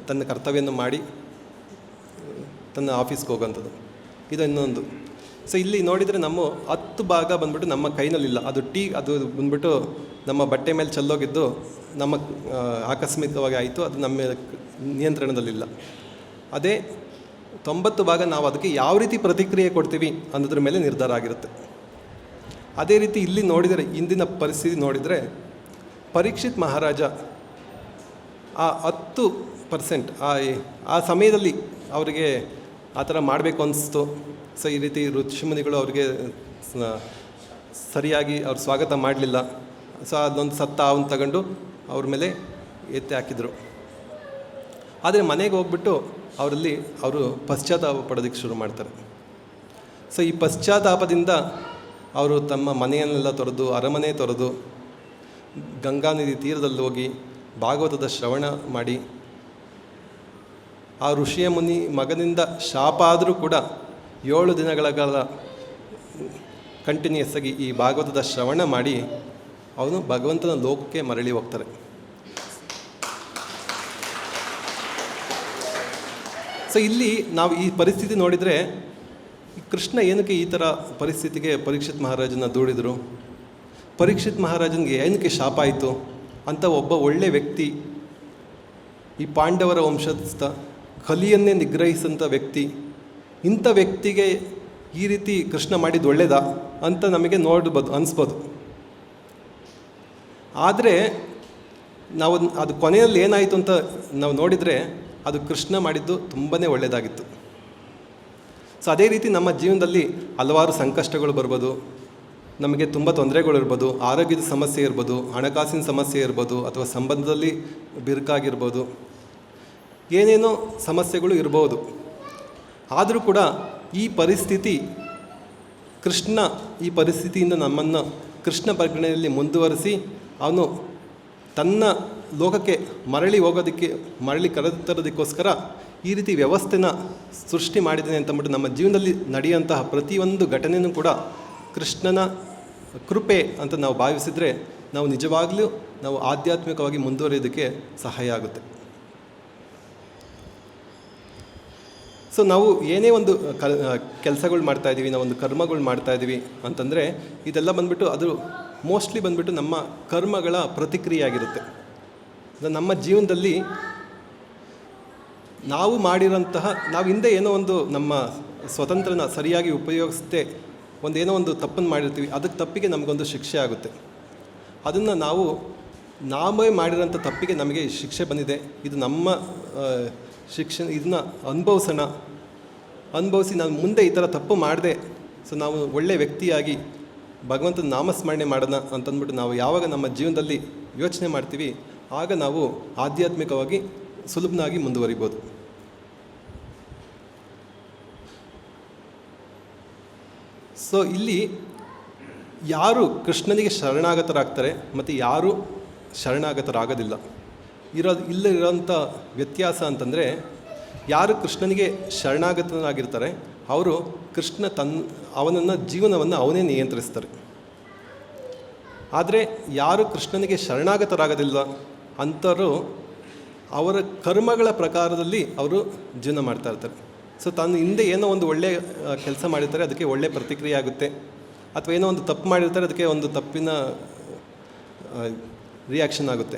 ತನ್ನ ಕರ್ತವ್ಯವನ್ನು ಮಾಡಿ ತನ್ನ ಆಫೀಸ್ಗೆ ಹೋಗೋಂಥದ್ದು, ಇದು ಇನ್ನೊಂದು. ಸೊ ಇಲ್ಲಿ ನೋಡಿದರೆ ನಮ್ಮ 10 ಭಾಗ ಬಂದ್ಬಿಟ್ಟು ನಮ್ಮ ಕೈನಲ್ಲಿಲ್ಲ. ಅದು ಅದು ಬಂದ್ಬಿಟ್ಟು ನಮ್ಮ ಬಟ್ಟೆ ಮೇಲೆ ಚೆಲ್ಲೋಗಿದ್ದು ನಮ್ಮ ಆಕಸ್ಮಿಕವಾಗಿ ಆಯಿತು, ಅದು ನಮ್ಮ ನಿಯಂತ್ರಣದಲ್ಲಿಲ್ಲ. ಅದೇ 90 ಭಾಗ ನಾವು ಅದಕ್ಕೆ ಯಾವ ರೀತಿ ಪ್ರತಿಕ್ರಿಯೆ ಕೊಡ್ತೀವಿ ಅನ್ನೋದ್ರ ಮೇಲೆ ನಿರ್ಧಾರ ಆಗಿರುತ್ತೆ. ಅದೇ ರೀತಿ ಇಲ್ಲಿ ನೋಡಿದರೆ, ಇಂದಿನ ಪರಿಸ್ಥಿತಿ ನೋಡಿದರೆ, ಪರೀಕ್ಷಿತ್ ಮಹಾರಾಜ ಆ 10% ಆ ಸಮಯದಲ್ಲಿ ಅವರಿಗೆ ಆ ಥರ ಮಾಡಬೇಕು ಅನಿಸ್ತು. ಸೊ ಈ ರೀತಿ ಋಷಿಮುನಿಗಳು ಅವ್ರಿಗೆ ಸರಿಯಾಗಿ ಅವ್ರು ಸ್ವಾಗತ ಮಾಡಲಿಲ್ಲ. ಸೊ ಅದೊಂದು ಸತ್ತ ಅವನ್ನ ತಗೊಂಡು ಅವ್ರ ಮೇಲೆ ಎತ್ತಿ ಹಾಕಿದರು. ಆದರೆ ಮನೆಗೆ ಹೋಗ್ಬಿಟ್ಟು ಅವರು ಪಶ್ಚಾತ್ತಾಪ ಪಡೋದಕ್ಕೆ ಶುರು ಮಾಡ್ತಾರೆ. ಸೊ ಈ ಪಶ್ಚಾತ್ತಾಪದಿಂದ ಅವರು ತಮ್ಮ ಮನೆಯನ್ನೆಲ್ಲ ತೊರೆದು, ಅರಮನೆ ತೊರೆದು, ಗಂಗಾ ನದಿ ತೀರದಲ್ಲಿ ಹೋಗಿ ಭಾಗವತದ ಶ್ರವಣ ಮಾಡಿ, ಆ ಋಷಿಯ ಮುನಿ ಮಗನಿಂದ ಶಾಪ ಆದರೂ ಕೂಡ 7 ದಿನಗಳ ಕಾಲ ಕಂಟಿನ್ಯೂಸ್ ಆಗಿ ಈ ಭಾಗವತದ ಶ್ರವಣ ಮಾಡಿ ಅವನು ಭಗವಂತನ ಲೋಕಕ್ಕೆ ಮರಳಿ ಹೋಗ್ತಾರೆ. ಸೊ ಇಲ್ಲಿ ನಾವು ಈ ಪರಿಸ್ಥಿತಿ ನೋಡಿದರೆ, ಕೃಷ್ಣ ಏನಕ್ಕೆ ಈ ಥರ ಪರಿಸ್ಥಿತಿಗೆ ಪರೀಕ್ಷಿತ್ ಮಹಾರಾಜನ ದೂಡಿದರು, ಪರೀಕ್ಷಿತ್ ಮಹಾರಾಜನಿಗೆ ಏನಕ್ಕೆ ಶಾಪ ಆಯಿತು ಅಂತ ಒಬ್ಬ ಒಳ್ಳೆ ವ್ಯಕ್ತಿ, ಈ ಪಾಂಡವರ ವಂಶಸ್ಥ ಕಲಿಯನ್ನೇ ನಿಗ್ರಹಿಸಂಥ ವ್ಯಕ್ತಿ, ಇಂಥ ವ್ಯಕ್ತಿಗೆ ಈ ರೀತಿ ಕೃಷ್ಣ ಮಾಡಿದ್ದು ಒಳ್ಳೆಯದಾ ಅಂತ ನಮಗೆ ನೋಡ್ಬೋದು, ಅನಿಸ್ಬೋದು. ಆದರೆ ನಾವು ಅದು ಕೊನೆಯಲ್ಲಿ ಏನಾಯಿತು ಅಂತ ನಾವು ನೋಡಿದರೆ, ಅದು ಕೃಷ್ಣ ಮಾಡಿದ್ದು ತುಂಬಾ ಒಳ್ಳೆಯದಾಗಿತ್ತು. ಸೊ ಅದೇ ರೀತಿ ನಮ್ಮ ಜೀವನದಲ್ಲಿ ಹಲವಾರು ಸಂಕಷ್ಟಗಳು ಬರ್ಬೋದು, ನಮಗೆ ತುಂಬ ತೊಂದರೆಗಳಿರ್ಬೋದು, ಆರೋಗ್ಯದ ಸಮಸ್ಯೆ ಇರ್ಬೋದು, ಹಣಕಾಸಿನ ಸಮಸ್ಯೆ ಇರ್ಬೋದು, ಅಥವಾ ಸಂಬಂಧದಲ್ಲಿ ಬಿರುಕಾಗಿರ್ಬೋದು, ಏನೇನೋ ಸಮಸ್ಯೆಗಳು ಇರ್ಬೋದು. ಆದರೂ ಕೂಡ ಈ ಪರಿಸ್ಥಿತಿ, ಕೃಷ್ಣ ಈ ಪರಿಸ್ಥಿತಿಯಿಂದ ನಮ್ಮನ್ನು ಕೃಷ್ಣ ಪ್ರಜ್ಞೆಯಲ್ಲಿ ಮುಂದುವರಿಸಿ ಅವನು ತನ್ನ ಲೋಕಕ್ಕೆ ಮರಳಿ ಕರೆತರೋದಕ್ಕೋಸ್ಕರ ಈ ರೀತಿ ವ್ಯವಸ್ಥೆನ ಸೃಷ್ಟಿ ಮಾಡಿದ್ದಾನೆ ಅಂತಂದ್ಬಿಟ್ಟು ನಮ್ಮ ಜೀವನದಲ್ಲಿ ನಡೆಯುವಂತಹ ಪ್ರತಿಯೊಂದು ಘಟನೆಯೂ ಕೂಡ ಕೃಷ್ಣನ ಕೃಪೆ ಅಂತ ನಾವು ಭಾವಿಸಿದರೆ ನಾವು ನಿಜವಾಗಲೂ ನಾವು ಆಧ್ಯಾತ್ಮಿಕವಾಗಿ ಮುಂದುವರಿಯೋದಕ್ಕೆ ಸಹಾಯ ಆಗುತ್ತೆ. ಸೊ ನಾವು ಏನೇ ಒಂದು ಕೆಲಸಗಳು ಮಾಡ್ತಾಯಿದ್ದೀವಿ, ನಾವು ಒಂದು ಕರ್ಮಗಳು ಮಾಡ್ತಾಯಿದ್ದೀವಿ ಅಂತಂದರೆ ಇದೆಲ್ಲ ಬಂದ್ಬಿಟ್ಟು ಅದು ಮೋಸ್ಟ್ಲಿ ಬಂದ್ಬಿಟ್ಟು ನಮ್ಮ ಕರ್ಮಗಳ ಪ್ರತಿಕ್ರಿಯೆ ಆಗಿರುತ್ತೆ. ನಮ್ಮ ಜೀವನದಲ್ಲಿ ನಾವು ಮಾಡಿರೋಂತಹ, ನಾವು ಹಿಂದೆ ಏನೋ ಒಂದು ನಮ್ಮ ಸ್ವತಂತ್ರನ ಸರಿಯಾಗಿ ಉಪಯೋಗಿಸದೆ ಏನೋ ಒಂದು ತಪ್ಪನ್ನು ಮಾಡಿರ್ತೀವಿ, ಅದಕ್ಕೆ ತಪ್ಪಿಗೆ ನಮಗೊಂದು ಶಿಕ್ಷೆ ಆಗುತ್ತೆ. ಅದನ್ನು ನಾವೇ ಮಾಡಿರೋಂಥ ತಪ್ಪಿಗೆ ನಮಗೆ ಶಿಕ್ಷೆ ಬಂದಿದೆ, ಇದು ನಮ್ಮ ಶಿಕ್ಷೆ, ಇದನ್ನ ಅನುಭವಿಸಿ ನಾನು ಮುಂದೆ ಈ ಥರ ತಪ್ಪು ಮಾಡಿದೆ, ಸೊ ನಾವು ಒಳ್ಳೆಯ ವ್ಯಕ್ತಿಯಾಗಿ ಭಗವಂತನ ನಾಮಸ್ಮರಣೆ ಮಾಡೋಣ ಅಂತಂದ್ಬಿಟ್ಟು ನಾವು ಯಾವಾಗ ನಮ್ಮ ಜೀವನದಲ್ಲಿ ಯೋಚನೆ ಮಾಡ್ತೀವಿ, ಆಗ ನಾವು ಆಧ್ಯಾತ್ಮಿಕವಾಗಿ ಸುಲಭನಾಗಿ ಮುಂದುವರಿಬೋದು. ಸೊ ಇಲ್ಲಿ ಯಾರು ಕೃಷ್ಣನಿಗೆ ಶರಣಾಗತರಾಗ್ತಾರೆ ಮತ್ತು ಯಾರು ಶರಣಾಗತರಾಗೋದಿಲ್ಲ ಇಲ್ಲಿರೋಂಥ ವ್ಯತ್ಯಾಸ ಅಂತಂದರೆ, ಯಾರು ಕೃಷ್ಣನಿಗೆ ಶರಣಾಗತರಾಗಿರ್ತಾರೆ ಅವರು ಕೃಷ್ಣ ಅವನನ್ನು ಜೀವನವನ್ನು ಅವನೇ ನಿಯಂತ್ರಿಸ್ತಾರೆ. ಆದರೆ ಯಾರು ಕೃಷ್ಣನಿಗೆ ಶರಣಾಗತರಾಗೋದಿಲ್ಲ ಅಂಥವರು ಅವರ ಕರ್ಮಗಳ ಪ್ರಕಾರದಲ್ಲಿ ಅವರು ಜೀವನ ಮಾಡ್ತಾ ಇರ್ತಾರೆ. ಸೊ ತಾನು ಹಿಂದೆ ಏನೋ ಒಂದು ಒಳ್ಳೆಯ ಕೆಲಸ ಮಾಡಿರ್ತಾರೆ, ಅದಕ್ಕೆ ಒಳ್ಳೆಯ ಪ್ರತಿಕ್ರಿಯೆ ಆಗುತ್ತೆ, ಅಥವಾ ಏನೋ ಒಂದು ತಪ್ಪು ಮಾಡಿರ್ತಾರೆ, ಅದಕ್ಕೆ ಒಂದು ತಪ್ಪಿನ ರಿಯಾಕ್ಷನ್ ಆಗುತ್ತೆ.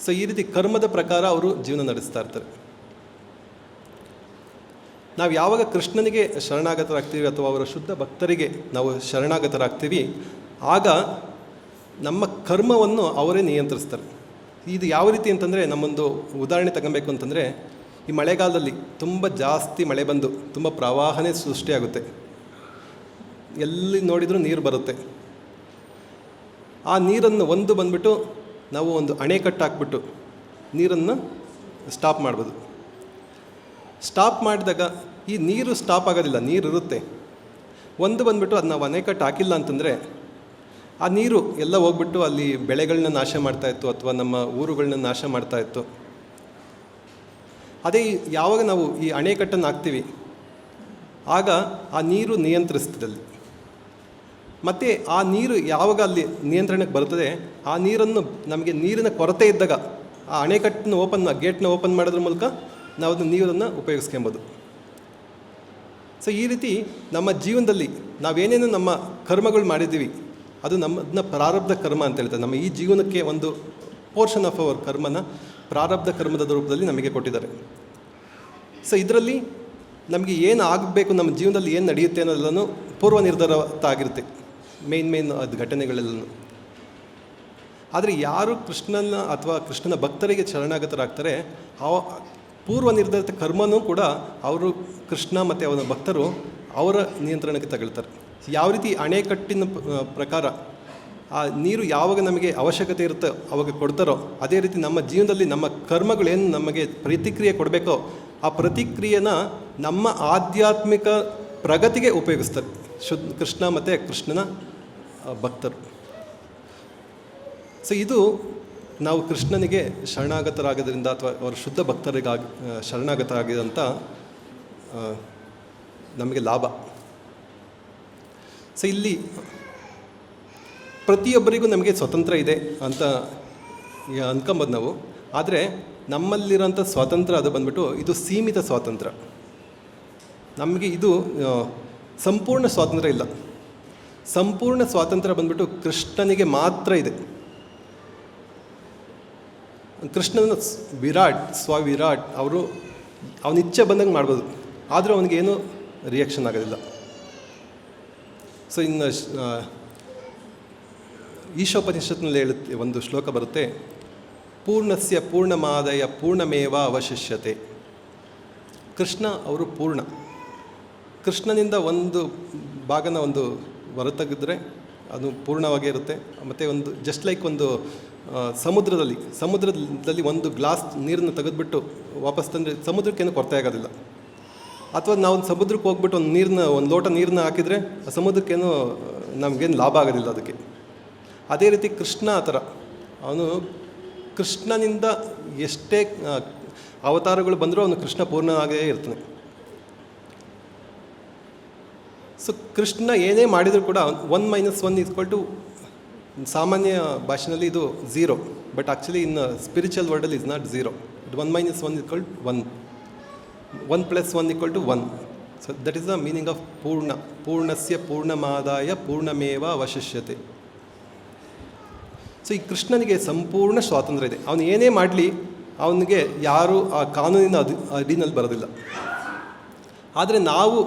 ಸೊ ಈ ರೀತಿ ಕರ್ಮದ ಪ್ರಕಾರ ಅವರು ಜೀವನ ನಡೆಸ್ತಾ ಇರ್ತಾರೆ. ನಾವು ಯಾವಾಗ ಕೃಷ್ಣನಿಗೆ ಶರಣಾಗತರಾಗ್ತೀವಿ ಅಥವಾ ಅವರ ಶುದ್ಧ ಭಕ್ತರಿಗೆ ನಾವು ಶರಣಾಗತರಾಗ್ತೀವಿ, ಆಗ ನಮ್ಮ ಕರ್ಮವನ್ನು ಅವರೇ ನಿಯಂತ್ರಿಸ್ತಾರೆ. ಇದು ಯಾವ ರೀತಿ ಅಂತಂದರೆ, ನಮ್ಮೊಂದು ಉದಾಹರಣೆ ತಗೊಬೇಕು ಅಂತಂದರೆ, ಈ ಮಳೆಗಾಲದಲ್ಲಿ ತುಂಬ ಜಾಸ್ತಿ ಮಳೆ ಬಂದು ತುಂಬ ಪ್ರವಾಹನೇ ಸೃಷ್ಟಿಯಾಗುತ್ತೆ, ಎಲ್ಲಿ ನೋಡಿದರೂ ನೀರು ಬರುತ್ತೆ. ಆ ನೀರನ್ನು ಬಂದುಬಿಟ್ಟು ನಾವು ಒಂದು ಅಣೆಕಟ್ಟು ಹಾಕ್ಬಿಟ್ಟು ನೀರನ್ನು ಸ್ಟಾಪ್ ಮಾಡ್ಬೋದು. ಸ್ಟಾಪ್ ಮಾಡಿದಾಗ ಈ ನೀರು ಸ್ಟಾಪ್ ಆಗೋದಿಲ್ಲ, ನೀರು ಇರುತ್ತೆ. ಬಂದುಬಿಟ್ಟು ಅದು ನಾವು ಅಣೆಕಟ್ಟು ಹಾಕಿಲ್ಲ ಅಂತಂದರೆ ಆ ನೀರು ಎಲ್ಲ ಹೋಗ್ಬಿಟ್ಟು ಅಲ್ಲಿ ಬೆಳೆಗಳನ್ನ ನಾಶ ಮಾಡ್ತಾಯಿತ್ತು ಅಥವಾ ನಮ್ಮ ಊರುಗಳನ್ನ ನಾಶ ಮಾಡ್ತಾಯಿತ್ತು. ಅದೇ ಯಾವಾಗ ನಾವು ಈ ಅಣೆಕಟ್ಟನ್ನು ಹಾಕ್ತೀವಿ, ಆಗ ಆ ನೀರು ನಿಯಂತ್ರಿಸ್ತದಲ್ಲಿ. ಮತ್ತು ಆ ನೀರು ಯಾವಾಗ ಅಲ್ಲಿ ನಿಯಂತ್ರಣಕ್ಕೆ ಬರ್ತದೆ, ಆ ನೀರನ್ನು ನಮಗೆ ನೀರಿನ ಕೊರತೆ ಇದ್ದಾಗ ಆ ಅಣೆಕಟ್ಟನ್ನು ಗೇಟ್ನ ಓಪನ್ ಮಾಡೋದ್ರ ಮೂಲಕ ನಾವು ಅದನ್ನು ನೀರನ್ನು ಉಪಯೋಗಿಸ್ಕೊಬೋದು. ಸೊ ಈ ರೀತಿ ನಮ್ಮ ಜೀವನದಲ್ಲಿ ನಾವೇನೇನು ನಮ್ಮ ಕರ್ಮಗಳು ಮಾಡಿದ್ದೀವಿ, ಅದು ನಮ್ಮದನ್ನ ಪ್ರಾರಬ್ಧ ಕರ್ಮ ಅಂತ ಹೇಳ್ತಾರೆ. ನಮ್ಮ ಈ ಜೀವನಕ್ಕೆ ಒಂದು ಪೋರ್ಷನ್ ಆಫ್ ಅವರ್ ಕರ್ಮನ ಪ್ರಾರಬ್ಧ ಕರ್ಮದ ರೂಪದಲ್ಲಿ ನಮಗೆ ಕೊಟ್ಟಿದ್ದಾರೆ. ಸೊ ಇದರಲ್ಲಿ ನಮಗೆ ಏನು ಆಗಬೇಕು, ನಮ್ಮ ಜೀವನದಲ್ಲಿ ಏನು ನಡೆಯುತ್ತೆ ಅನ್ನೋದೆಲ್ಲನೂ ಪೂರ್ವ ನಿರ್ಧಾರ ಆಗಿರುತ್ತೆ, ಮೇನ್ ಅದು ಘಟನೆಗಳೆಲ್ಲನೂ. ಆದರೆ ಯಾರು ಕೃಷ್ಣನ ಅಥವಾ ಕೃಷ್ಣನ ಭಕ್ತರಿಗೆ ಶರಣಾಗತರಾಗ್ತಾರೆ, ಪೂರ್ವ ನಿರ್ಧರಿತ ಕರ್ಮನೂ ಕೂಡ ಅವರು ಕೃಷ್ಣ ಮತ್ತು ಅವನ ಭಕ್ತರು ಅವರ ನಿಯಂತ್ರಣಕ್ಕೆ ತಗೊಳ್ತಾರೆ. ಯಾವ ರೀತಿ ಅಣೆಕಟ್ಟಿನ ಪ್ರಕಾರ ಆ ನೀರು ಯಾವಾಗ ನಮಗೆ ಅವಶ್ಯಕತೆ ಇರುತ್ತೋ ಅವಾಗ ಕೊಡ್ತಾರೋ, ಅದೇ ರೀತಿ ನಮ್ಮ ಜೀವನದಲ್ಲಿ ನಮ್ಮ ಕರ್ಮಗಳೇನು ನಮಗೆ ಪ್ರತಿಕ್ರಿಯೆ ಕೊಡಬೇಕೋ ಆ ಪ್ರತಿಕ್ರಿಯೆನ ನಮ್ಮ ಆಧ್ಯಾತ್ಮಿಕ ಪ್ರಗತಿಗೆ ಉಪಯೋಗಿಸ್ತಾರೆ ಕೃಷ್ಣ ಮತ್ತು ಕೃಷ್ಣನ ಭಕ್ತರು. ಸೊ ಇದು ನಾವು ಕೃಷ್ಣನಿಗೆ ಶರಣಾಗತರಾಗೋದ್ರಿಂದ ಅಥವಾ ಅವರ ಶುದ್ಧ ಭಕ್ತರಿಗಾಗಿ ಶರಣಾಗತರಾಗಿದಂಥ ನಮಗೆ ಲಾಭ. ಸೊ ಇಲ್ಲಿ ಪ್ರತಿಯೊಬ್ಬರಿಗೂ ನಮಗೆ ಸ್ವತಂತ್ರ ಇದೆ ಅಂತ ಅಂದ್ಕೊಂಬೋದು ನಾವು. ಆದರೆ ನಮ್ಮಲ್ಲಿರೋಂಥ ಸ್ವಾತಂತ್ರ್ಯ ಅದು ಬಂದ್ಬಿಟ್ಟು ಇದು ಸೀಮಿತ ಸ್ವಾತಂತ್ರ್ಯ. ನಮಗೆ ಇದು ಸಂಪೂರ್ಣ ಸ್ವಾತಂತ್ರ್ಯ ಇಲ್ಲ. ಸಂಪೂರ್ಣ ಸ್ವಾತಂತ್ರ್ಯ ಬಂದ್ಬಿಟ್ಟು ಕೃಷ್ಣನಿಗೆ ಮಾತ್ರ ಇದೆ. ಕೃಷ್ಣನ ಸ್ವವಿರಾಟ್ ಅವನ ಇಚ್ಛೆ ಬಂದಂಗೆ ಮಾಡ್ಬೋದು, ಆದರೂ ಅವನಿಗೇನು ರಿಯಾಕ್ಷನ್ ಆಗೋದಿಲ್ಲ. ಸೊ ಇನ್ನು ಈಶೋಪನಿಷತ್ನಲ್ಲಿ ಹೇಳುತ್ತೆ, ಒಂದು ಶ್ಲೋಕ ಬರುತ್ತೆ, ಪೂರ್ಣಸ್ಯ ಪೂರ್ಣಮಾದಾಯ ಪೂರ್ಣಮೇವ ಅವಶಿಷ್ಯತೆ. ಕೃಷ್ಣ ಅವರು ಪೂರ್ಣ. ಕೃಷ್ಣನಿಂದ ಒಂದು ಭಾಗನ ಹೊರತೆಗೆದ್ರೆ ಅದು ಪೂರ್ಣವಾಗೇ ಇರುತ್ತೆ. ಮತ್ತು ಜಸ್ಟ್ ಲೈಕ್ ಸಮುದ್ರದಲ್ಲಿ ಒಂದು ಗ್ಲಾಸ್ ನೀರನ್ನು ತೆಗೆದುಬಿಟ್ಟು ವಾಪಸ್ ತಂದರೆ ಸಮುದ್ರಕ್ಕೇನು ಕೊರತೆ ಆಗೋದಿಲ್ಲ. ಅಥವಾ ನಾವು ಸಮುದ್ರಕ್ಕೆ ಹೋಗ್ಬಿಟ್ಟು ಒಂದು ಲೋಟ ನೀರನ್ನ ಹಾಕಿದರೆ ಆ ಸಮುದ್ರಕ್ಕೇನು ನಮಗೇನು ಲಾಭ ಆಗೋದಿಲ್ಲ ಅದಕ್ಕೆ. ಅದೇ ರೀತಿ ಕೃಷ್ಣ ಆ ಥರ, ಅವನು ಕೃಷ್ಣನಿಂದ ಎಷ್ಟೇ ಅವತಾರಗಳು ಬಂದರೂ ಅವನು ಕೃಷ್ಣ ಪೂರ್ಣವಾಗೇ ಇರ್ತಾನೆ. ಸೊ ಕೃಷ್ಣ ಏನೇ ಮಾಡಿದರೂ ಕೂಡ 1 - 1 = ಸಾಮಾನ್ಯ ಭಾಷೆಯಲ್ಲಿ ಇದು zero, but actually in spiritual ವರ್ಡಲ್ಲಿ is not zero. 1 - 1 = 1, 1 + 1 = 1. So that is the meaning of ಪೂರ್ಣ. ಪೂರ್ಣಸ್ಯ ಪೂರ್ಣಮಾದಾಯ ಪೂರ್ಣಮೇವ ಅವಶಿಷ್ಯತೆ. ಸೊ ಈ ಕೃಷ್ಣನಿಗೆ ಸಂಪೂರ್ಣ ಸ್ವಾತಂತ್ರ್ಯ ಇದೆ. ಅವನು ಏನೇ ಮಾಡಲಿ ಅವನಿಗೆ ಯಾರೂ ಆ ಕಾನೂನಿನ ಅಡಿನಲ್ಲಿ ಬರೋದಿಲ್ಲ. ಆದರೆ ನಾವು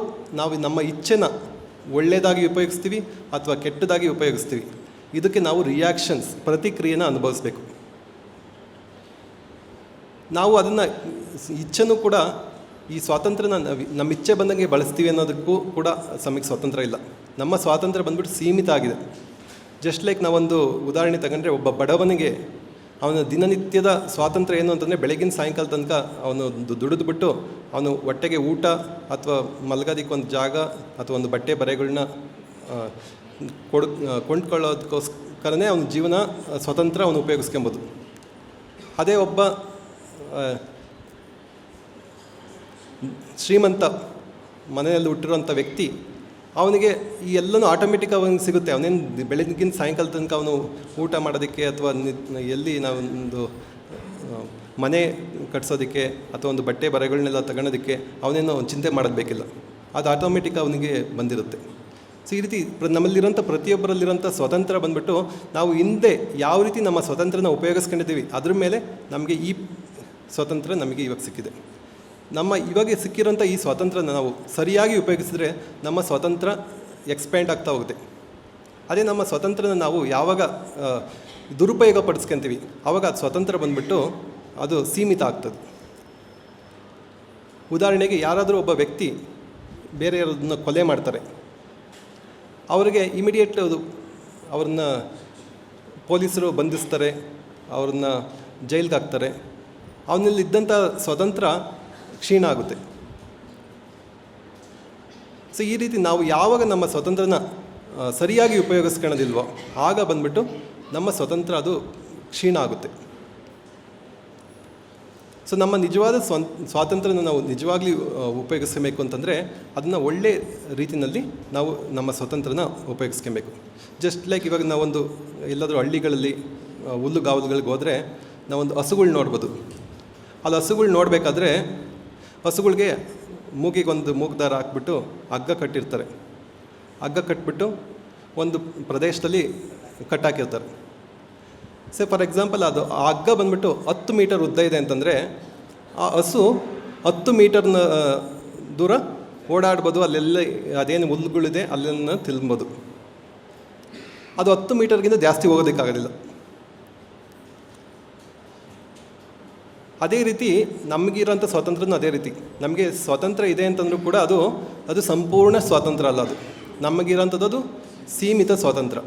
ನಮ್ಮ ಇಚ್ಛೆನ ಒಳ್ಳೆಯದಾಗಿ ಉಪಯೋಗಿಸ್ತೀವಿ ಅಥವಾ ಕೆಟ್ಟದಾಗಿ ಉಪಯೋಗಿಸ್ತೀವಿ. ಇದಕ್ಕೆ ನಾವು ರಿಯಾಕ್ಷನ್ಸ್, ಪ್ರತಿಕ್ರಿಯೆನ ಅನುಭವಿಸ್ಬೇಕು. ನಾವು ಅದನ್ನು ಇಚ್ಛೆನೂ ಕೂಡ ಈ ಸ್ವಾತಂತ್ರ್ಯನ ನಮ್ಮ ಇಚ್ಛೆ ಬಂದಂಗೆ ಬಳಸ್ತೀವಿ ಅನ್ನೋದಕ್ಕೂ ಕೂಡ ನಮಗೆ ಸ್ವಾತಂತ್ರ್ಯ ಇಲ್ಲ. ನಮ್ಮ ಸ್ವಾತಂತ್ರ್ಯ ಬಂದ್ಬಿಟ್ಟು ಸೀಮಿತ ಆಗಿದೆ. ಜಸ್ಟ್ ಲೈಕ್ ನಾವೊಂದು ಉದಾಹರಣೆ ತಗೊಂಡ್ರೆ, ಒಬ್ಬ ಬಡವನಿಗೆ ಅವನ ದಿನನಿತ್ಯದ ಸ್ವಾತಂತ್ರ್ಯ ಏನು ಅಂತಂದರೆ ಬೆಳಗಿನ ಸಾಯಂಕಾಲ ತನಕ ಅವನು ದುಡಿದ್ಬಿಟ್ಟು ಅವನು ಹೊಟ್ಟೆಗೆ ಊಟ ಅಥವಾ ಮಲಗೋದಕ್ಕೆ ಒಂದು ಜಾಗ ಅಥವಾ ಒಂದು ಬಟ್ಟೆ ಬರೆಗಳನ್ನ ಕೊಂಡ್ಕೊಳ್ಳೋದಕ್ಕೋಸ್ಕರನೇ ಅವನ ಜೀವನ ಸ್ವತಂತ್ರ ಅವನು ಉಪಯೋಗಿಸ್ಕೊಬೋದು. ಅದೇ ಒಬ್ಬ ಶ್ರೀಮಂತ ಮನೆಯಲ್ಲಿ ಹುಟ್ಟಿರೋಂಥ ವ್ಯಕ್ತಿ, ಅವನಿಗೆ ಈ ಎಲ್ಲನೂ ಆಟೋಮೆಟಿಕ್ ಅವನಿಗೆ ಸಿಗುತ್ತೆ. ಅವನೇನು ಬೆಳಗಿನ ಸಾಯಂಕಾಲ ತನಕ ಅವನು ಊಟ ಮಾಡೋದಕ್ಕೆ ಅಥವಾ ಎಲ್ಲಿ ನಾವೊಂದು ಮನೆ ಕಟ್ಸೋದಕ್ಕೆ ಅಥವಾ ಒಂದು ಬಟ್ಟೆ ಬರೆಗಳನ್ನೆಲ್ಲ ತಗೊಳೋದಕ್ಕೆ ಅವನೇನು ಚಿಂತೆ ಮಾಡೋದು ಬೇಕಿಲ್ಲ. ಅದು ಆಟೋಮೆಟಿಕ್ ಅವನಿಗೆ ಬಂದಿರುತ್ತೆ. ಸೊ ಈ ರೀತಿ ನಮ್ಮಲ್ಲಿರೋಂಥ ಪ್ರತಿಯೊಬ್ಬರಲ್ಲಿರೋಂಥ ಸ್ವತಂತ್ರ ಬಂದ್ಬಿಟ್ಟು ನಾವು ಹಿಂದೆ ಯಾವ ರೀತಿ ನಮ್ಮ ಸ್ವತಂತ್ರನ ಉಪಯೋಗಿಸ್ಕೊಂಡಿದ್ದೀವಿ ಅದ್ರ ಮೇಲೆ ನಮಗೆ ಈ ಸ್ವತಂತ್ರ ನಮಗೆ ಇವಾಗ ಸಿಕ್ಕಿದೆ. ನಮ್ಮ ಇವಾಗ ಸಿಕ್ಕಿರೋಂಥ ಈ ಸ್ವಾತಂತ್ರ್ಯನ ನಾವು ಸರಿಯಾಗಿ ಉಪಯೋಗಿಸಿದ್ರೆ ನಮ್ಮ ಸ್ವಾತಂತ್ರ್ಯ ಎಕ್ಸ್ಪ್ಯಾಂಡ್ ಆಗ್ತಾ ಹೋಗುತ್ತೆ. ಅದೇ ನಮ್ಮ ಸ್ವಾತಂತ್ರ್ಯನ ನಾವು ಯಾವಾಗ ದುರುಪಯೋಗ ಪಡಿಸ್ಕೊಂತೀವಿ ಆವಾಗ ಅದು ಸ್ವತಂತ್ರ ಬಂದ್ಬಿಟ್ಟು ಅದು ಸೀಮಿತ ಆಗ್ತದೆ. ಉದಾಹರಣೆಗೆ, ಯಾರಾದರೂ ಒಬ್ಬ ವ್ಯಕ್ತಿ ಬೇರೆ ಯಾರದನ್ನ ಕೊಲೆ ಮಾಡ್ತಾರೆ, ಅವರಿಗೆ ಇಮಿಡಿಯೇಟ್ ಅವ್ರನ್ನ ಪೊಲೀಸರು ಬಂಧಿಸ್ತಾರೆ, ಅವ್ರನ್ನ ಜೈಲ್ಗೆ ಹಾಕ್ತಾರೆ. ಅವನಲ್ಲಿದ್ದಂಥ ಸ್ವತಂತ್ರ ಕ್ಷೀಣ ಆಗುತ್ತೆ. ಸೊ ಈ ರೀತಿ ನಾವು ಯಾವಾಗ ನಮ್ಮ ಸ್ವಾತಂತ್ರ್ಯನ ಸರಿಯಾಗಿ ಉಪಯೋಗಿಸ್ಕೊಳ್ಳೋದಿಲ್ವೋ ಆಗ ಬಂದ್ಬಿಟ್ಟು ನಮ್ಮ ಸ್ವತಂತ್ರ ಅದು ಕ್ಷೀಣ ಆಗುತ್ತೆ. ಸೊ ನಮ್ಮ ನಿಜವಾದ ಸ್ವಾತಂತ್ರ್ಯನ ನಾವು ನಿಜವಾಗ್ಲೂ ಉಪಯೋಗಿಸಬೇಕು ಅಂತಂದರೆ ಅದನ್ನು ಒಳ್ಳೆ ರೀತಿಯಲ್ಲಿ ನಾವು ನಮ್ಮ ಸ್ವಾತಂತ್ರ್ಯನ ಉಪಯೋಗಿಸ್ಕೊಬೇಕು. ಜಸ್ಟ್ ಲೈಕ್ ಇವಾಗ ನಾವೊಂದು ಎಲ್ಲಾದರೂ ಹಳ್ಳಿಗಳಲ್ಲಿ ಹುಲ್ಲುಗಾವಲುಗಳಿಗೆ ಹೋದರೆ ನಾವೊಂದು ಹಸುಗಳು ನೋಡ್ಬೋದು. ಅಲ್ಲಿ ಹಸುಗಳು ನೋಡಬೇಕಾದ್ರೆ ಹಸುಗಳಿಗೆ ಮೂಗಿಗೊಂದು ಮೂಗ್ದಾರ ಹಾಕ್ಬಿಟ್ಟು ಹಗ್ಗ ಕಟ್ಟಿರ್ತಾರೆ. ಹಗ್ಗ ಕಟ್ಬಿಟ್ಟು ಒಂದು ಪ್ರದೇಶದಲ್ಲಿ ಕಟ್ಟಾಕಿರ್ತಾರೆ. ಸೇ ಫಾರ್ ಎಕ್ಸಾಂಪಲ್ ಅದು ಆ ಹಗ್ಗ ಬಂದ್ಬಿಟ್ಟು 10 ಮೀಟರ್ ಉದ್ದ ಇದೆ ಅಂತಂದರೆ ಆ ಹಸು 10 ಮೀಟರ್ನ ದೂರ ಓಡಾಡ್ಬೋದು. ಅಲ್ಲೆಲ್ಲ ಅದೇನು ಹುಲ್ಲುಗಳಿದೆ ಅಲ್ಲೆಲ್ಲ ತಿನ್ಬೋದು. ಅದು 10 ಮೀಟರ್ಗಿಂತ ಜಾಸ್ತಿ ಹೋಗೋದಕ್ಕಾಗೋದಿಲ್ಲ. ಅದೇ ರೀತಿ ನಮಗಿರೋಂಥ ಸ್ವಾತಂತ್ರ್ಯನೂ ಅದೇ ರೀತಿ. ನಮಗೆ ಸ್ವಾತಂತ್ರ್ಯ ಇದೆ ಅಂತಂದ್ರೂ ಕೂಡ ಅದು ಸಂಪೂರ್ಣ ಸ್ವಾತಂತ್ರ್ಯ ಅಲ್ಲ. ಅದು ನಮಗಿರೋಂಥದ್ದು ಅದು ಸೀಮಿತ ಸ್ವಾತಂತ್ರ್ಯ.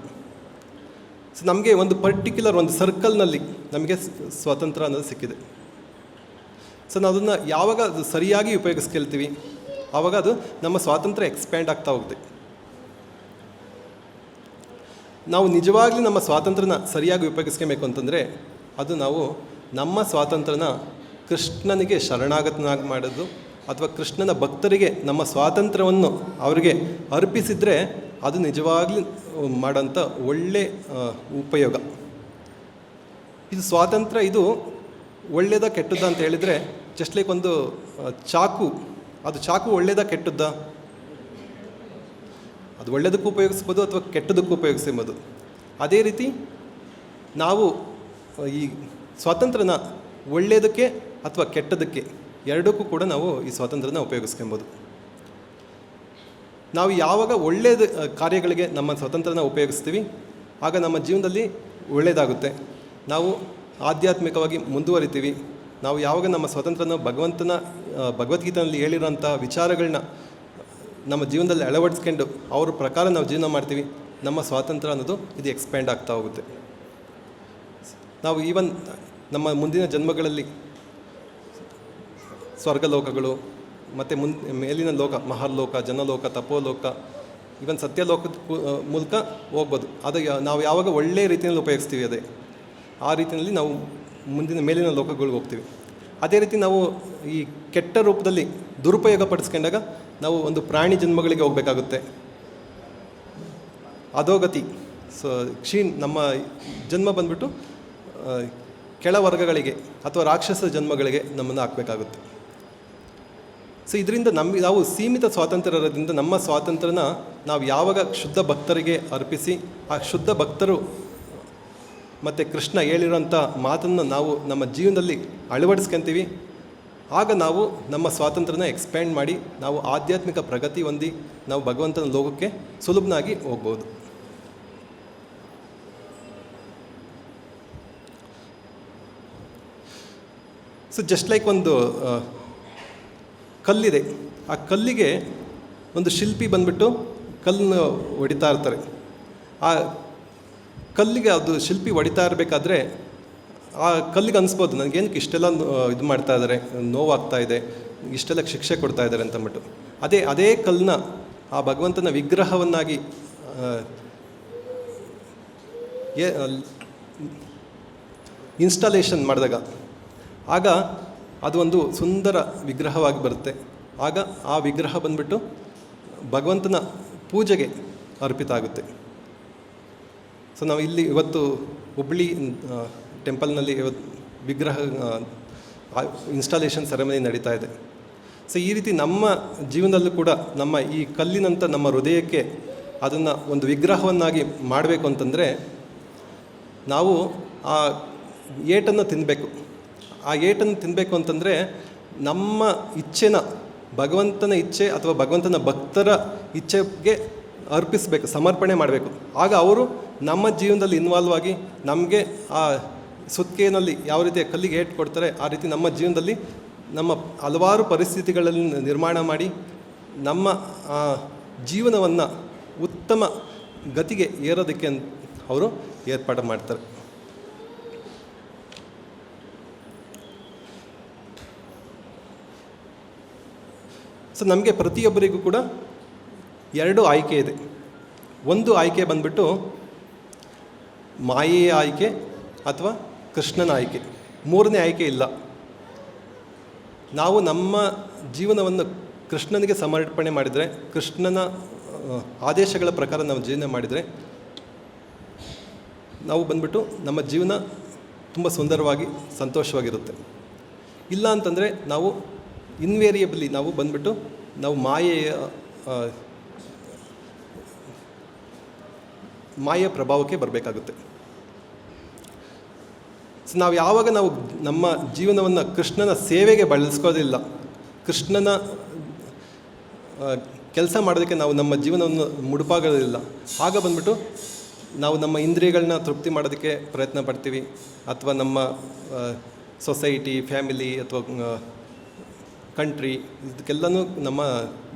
ಸೊ ನಮಗೆ ಒಂದು ಪರ್ಟಿಕ್ಯುಲರ್ ಒಂದು ಸರ್ಕಲ್ನಲ್ಲಿ ನಮಗೆ ಸ್ವಾತಂತ್ರ್ಯ ಅನ್ನೋದು ಸಿಕ್ಕಿದೆ. ಸೊ ನಾವು ಅದನ್ನು ಯಾವಾಗ ಅದು ಸರಿಯಾಗಿ ಉಪಯೋಗಿಸ್ಕೊಳ್ತೀವಿ ಆವಾಗ ಅದು ನಮ್ಮ ಸ್ವಾತಂತ್ರ್ಯ ಎಕ್ಸ್ಪ್ಯಾಂಡ್ ಆಗ್ತಾ ಹೋಗುತ್ತೆ. ನಾವು ನಿಜವಾಗ್ಲೂ ನಮ್ಮ ಸ್ವಾತಂತ್ರ್ಯನ ಸರಿಯಾಗಿ ಉಪಯೋಗಿಸ್ಕೊಬೇಕು ಅಂತಂದರೆ ಅದು ನಾವು ನಮ್ಮ ಸ್ವಾತಂತ್ರ್ಯನ ಕೃಷ್ಣನಿಗೆ ಶರಣಾಗತನಾಗಿ ಮಾಡೋದು ಅಥವಾ ಕೃಷ್ಣನ ಭಕ್ತರಿಗೆ ನಮ್ಮ ಸ್ವಾತಂತ್ರ್ಯವನ್ನು ಅವರಿಗೆ ಅರ್ಪಿಸಿದರೆ ಅದು ನಿಜವಾಗ್ಲೂ ಮಾಡೋಂಥ ಒಳ್ಳೆ ಉಪಯೋಗ. ಇದು ಸ್ವಾತಂತ್ರ್ಯ ಇದು ಒಳ್ಳೆಯದ ಕೆಟ್ಟದ್ದ ಅಂತ ಹೇಳಿದರೆ, ಜಸ್ಟ್ ಲೈಕ್ ಒಂದು ಚಾಕು, ಅದು ಚಾಕು ಒಳ್ಳೆಯದ ಕೆಟ್ಟದ್ದ? ಅದು ಒಳ್ಳೆಯದಕ್ಕೂ ಉಪಯೋಗಿಸ್ಬೋದು ಅಥವಾ ಕೆಟ್ಟದಕ್ಕೂ ಉಪಯೋಗಿಸ್ಬೋದು. ಅದೇ ರೀತಿ ನಾವು ಈ ಸ್ವಾತಂತ್ರ್ಯನ ಒಳ್ಳೆಯದಕ್ಕೆ ಅಥವಾ ಕೆಟ್ಟದಕ್ಕೆ ಎರಡಕ್ಕೂ ಕೂಡ ನಾವು ಈ ಸ್ವಾತಂತ್ರ್ಯನ ಉಪಯೋಗಿಸ್ಕೊಬೋದು. ನಾವು ಯಾವಾಗ ಒಳ್ಳೆಯದ ಕಾರ್ಯಗಳಿಗೆ ನಮ್ಮ ಸ್ವಾತಂತ್ರ್ಯನ ಉಪಯೋಗಿಸ್ತೀವಿ ಆಗ ನಮ್ಮ ಜೀವನದಲ್ಲಿ ಒಳ್ಳೆಯದಾಗುತ್ತೆ. ನಾವು ಆಧ್ಯಾತ್ಮಿಕವಾಗಿ ಮುಂದುವರಿತೀವಿ. ನಾವು ಯಾವಾಗ ನಮ್ಮ ಸ್ವಾತಂತ್ರ್ಯನ ಭಗವದ್ಗೀತೆಯಲ್ಲಿ ಹೇಳಿರೋಂಥ ವಿಚಾರಗಳನ್ನ ನಮ್ಮ ಜೀವನದಲ್ಲಿ ಅಳವಡಿಸ್ಕೊಂಡು ಅವ್ರ ಪ್ರಕಾರ ನಾವು ಜೀವನ ಮಾಡ್ತೀವಿ, ನಮ್ಮ ಸ್ವಾತಂತ್ರ್ಯ ಅನ್ನೋದು ಇದು ಎಕ್ಸ್ಪ್ಯಾಂಡ್ ಆಗ್ತಾ ಹೋಗುತ್ತೆ. ನಾವು ಈವನ್ ನಮ್ಮ ಮುಂದಿನ ಜನ್ಮಗಳಲ್ಲಿ ಸ್ವರ್ಗಲೋಕಗಳು ಮತ್ತು ಮೇಲಿನ ಲೋಕ, ಮಹರ್ಲೋಕ, ಜನಲೋಕ, ತಪೋಲೋಕ, ಈವನ್ ಸತ್ಯಲೋಕದ ಮೂಲಕ ಹೋಗ್ಬೋದು. ಅದು ನಾವು ಯಾವಾಗ ಒಳ್ಳೆಯ ರೀತಿಯಲ್ಲಿ ಉಪಯೋಗಿಸ್ತೀವಿ ಅದೇ ಆ ರೀತಿಯಲ್ಲಿ ನಾವು ಮುಂದಿನ ಮೇಲಿನ ಲೋಕಗಳಿಗೆ ಹೋಗ್ತೀವಿ. ಅದೇ ರೀತಿ ನಾವು ಈ ಕೆಟ್ಟ ರೂಪದಲ್ಲಿ ದುರುಪಯೋಗ ಪಡಿಸ್ಕೊಂಡಾಗ ನಾವು ಒಂದು ಪ್ರಾಣಿ ಜನ್ಮಗಳಿಗೆ ಹೋಗಬೇಕಾಗುತ್ತೆ. ಅಧೋಗತಿ ಸೊ ನಮ್ಮ ಜನ್ಮ ಬಂದ್ಬಿಟ್ಟು ಕೆಳ ವರ್ಗಗಳಿಗೆ ಅಥವಾ ರಾಕ್ಷಸ ಜನ್ಮಗಳಿಗೆ ನಮ್ಮನ್ನು ಹಾಕಬೇಕಾಗುತ್ತೆ. ಸೊ ಇದರಿಂದ ನಾವು ಸೀಮಿತ ಸ್ವಾತಂತ್ರ್ಯ ಇರೋದ್ರಿಂದ ನಮ್ಮ ಸ್ವಾತಂತ್ರ್ಯನ ನಾವು ಯಾವಾಗ ಶುದ್ಧ ಭಕ್ತರಿಗೆ ಅರ್ಪಿಸಿ ಆ ಶುದ್ಧ ಭಕ್ತರು ಮತ್ತು ಕೃಷ್ಣ ಹೇಳಿರೋಂಥ ಮಾತನ್ನು ನಾವು ನಮ್ಮ ಜೀವನದಲ್ಲಿ ಅಳವಡಿಸ್ಕೊಂತೀವಿ, ಆಗ ನಾವು ನಮ್ಮ ಸ್ವಾತಂತ್ರ್ಯನ ಎಕ್ಸ್ಪ್ಯಾಂಡ್ ಮಾಡಿ ನಾವು ಆಧ್ಯಾತ್ಮಿಕ ಪ್ರಗತಿ ಹೊಂದಿ ನಾವು ಭಗವಂತನ ಲೋಕಕ್ಕೆ ಸುಲಭನಾಗಿ ಹೋಗ್ಬೋದು. ಸೊ ಜಸ್ಟ್ ಲೈಕ್ ಒಂದು ಕಲ್ಲಿದೆ, ಆ ಕಲ್ಲಿಗೆ ಒಂದು ಶಿಲ್ಪಿ ಬಂದುಬಿಟ್ಟು ಕಲ್ಲನ್ನು ಹೊಡಿತಾ ಇರ್ತಾರೆ. ಆ ಕಲ್ಲಿಗೆ ಅದು ಶಿಲ್ಪಿ ಹೊಡಿತಾ ಇರಬೇಕಾದ್ರೆ ಆ ಕಲ್ಲಿಗೆ ಅನಿಸ್ಬೋದು ನನಗೇನಕ್ಕೆ ಇಷ್ಟೆಲ್ಲ ಇದು ಮಾಡ್ತಾ ಇದ್ದಾರೆ, ನೋವಾಗ್ತಾ ಇದೆ, ಇಷ್ಟೆಲ್ಲ ಶಿಕ್ಷೆ ಕೊಡ್ತಾ ಇದ್ದಾರೆ ಅಂತಂದ್ಬಿಟ್ಟು. ಅದೇ ಕಲ್ಲನ್ನ ಆ ಭಗವಂತನ ವಿಗ್ರಹವನ್ನಾಗಿ ಇನ್ಸ್ಟಾಲೇಷನ್ ಮಾಡಿದಾಗ ಆಗ ಅದು ಒಂದು ಸುಂದರ ವಿಗ್ರಹವಾಗಿ ಬರುತ್ತೆ. ಆಗ ಆ ವಿಗ್ರಹ ಬಂದುಬಿಟ್ಟು ಭಗವಂತನ ಪೂಜೆಗೆ ಅರ್ಪಿತ ಆಗುತ್ತೆ. ಸೊ ನಾವು ಇಲ್ಲಿ ಇವತ್ತು ಹುಬ್ಬಳ್ಳಿ ಟೆಂಪಲ್ನಲ್ಲಿ ಇವತ್ತು ವಿಗ್ರಹ ಇನ್ಸ್ಟಾಲೇಷನ್ ಸೆರೆಮನಿ ನಡೀತಾ ಇದೆ. ಸೊ ಈ ರೀತಿ ನಮ್ಮ ಜೀವನದಲ್ಲೂ ಕೂಡ ನಮ್ಮ ಈ ಕಲ್ಲಿನಂಥ ನಮ್ಮ ಹೃದಯಕ್ಕೆ ಅದನ್ನು ಒಂದು ವಿಗ್ರಹವನ್ನಾಗಿ ಮಾಡಬೇಕು ಅಂತಂದರೆ ನಾವು ಆ ಏಟನ್ನು ತಿನ್ನಬೇಕು. ಆ ಏಟನ್ನು ತಿನ್ನಬೇಕು ಅಂತಂದರೆ ನಮ್ಮ ಇಚ್ಛೆನ ಭಗವಂತನ ಇಚ್ಛೆ ಅಥವಾ ಭಗವಂತನ ಭಕ್ತರ ಇಚ್ಛೆಗೆ ಅರ್ಪಿಸಬೇಕು, ಸಮರ್ಪಣೆ ಮಾಡಬೇಕು. ಆಗ ಅವರು ನಮ್ಮ ಜೀವನದಲ್ಲಿ ಇನ್ವಾಲ್ವ್ ಆಗಿ ನಮಗೆ ಆ ಸುತ್ತಿಗೆಯಲ್ಲಿ ಯಾವ ರೀತಿ ಕಲ್ಲಿಗೆ ಏಟು ಕೊಡ್ತಾರೆ ಆ ರೀತಿ ನಮ್ಮ ಜೀವನದಲ್ಲಿ ನಮ್ಮ ಹಲವಾರು ಪರಿಸ್ಥಿತಿಗಳಲ್ಲಿ ನಿರ್ಮಾಣ ಮಾಡಿ ನಮ್ಮ ಜೀವನವನ್ನು ಉತ್ತಮ ಗತಿಗೆ ಏರೋದಕ್ಕೆ ಅವರು ಏರ್ಪಾಡು ಮಾಡ್ತಾರೆ. ಸೊ ನಮಗೆ ಪ್ರತಿಯೊಬ್ಬರಿಗೂ ಕೂಡ 2 ಆಯ್ಕೆ ಇದೆ. ಒಂದು ಆಯ್ಕೆ ಬಂದ್ಬಿಟ್ಟು ಮಾಯೆಯ ಆಯ್ಕೆ ಅಥವಾ ಕೃಷ್ಣನ ಆಯ್ಕೆ. 3ನೇ ಆಯ್ಕೆ ಇಲ್ಲ. ನಾವು ನಮ್ಮ ಜೀವನವನ್ನು ಕೃಷ್ಣನಿಗೆ ಸಮರ್ಪಣೆ ಮಾಡಿದರೆ, ಕೃಷ್ಣನ ಆದೇಶಗಳ ಪ್ರಕಾರ ನಾವು ಜೀವನ ಮಾಡಿದರೆ ನಾವು ಬಂದ್ಬಿಟ್ಟು ನಮ್ಮ ಜೀವನ ತುಂಬ ಸುಂದರವಾಗಿ ಸಂತೋಷವಾಗಿರುತ್ತೆ. ಇಲ್ಲ ಅಂತಂದರೆ ನಾವು ಇನ್ವೇರಿಯಬಲಿ ನಾವು ಬಂದ್ಬಿಟ್ಟು ನಾವು ಮಾಯೆಯ ಪ್ರಭಾವಕ್ಕೆ ಬರಬೇಕಾಗುತ್ತೆ. ಸೊ ನಾವು ಯಾವಾಗ ನಾವು ನಮ್ಮ ಜೀವನವನ್ನು ಕೃಷ್ಣನ ಸೇವೆಗೆ ಬಳಸ್ಕೋದಿಲ್ಲ, ಕೃಷ್ಣನ ಕೆಲಸ ಮಾಡೋದಕ್ಕೆ ನಾವು ನಮ್ಮ ಜೀವನವನ್ನು ಮುಡುಪಾಗೋದಿಲ್ಲ, ಆಗ ಬಂದ್ಬಿಟ್ಟು ನಾವು ನಮ್ಮ ಇಂದ್ರಿಯಗಳನ್ನ ತೃಪ್ತಿ ಮಾಡೋದಕ್ಕೆ ಪ್ರಯತ್ನ ಪಡ್ತೀವಿ, ಅಥವಾ ನಮ್ಮ ಸೊಸೈಟಿ, ಫ್ಯಾಮಿಲಿ ಅಥವಾ ಕಂಟ್ರಿ ಇದಕ್ಕೆಲ್ಲನೂ ನಮ್ಮ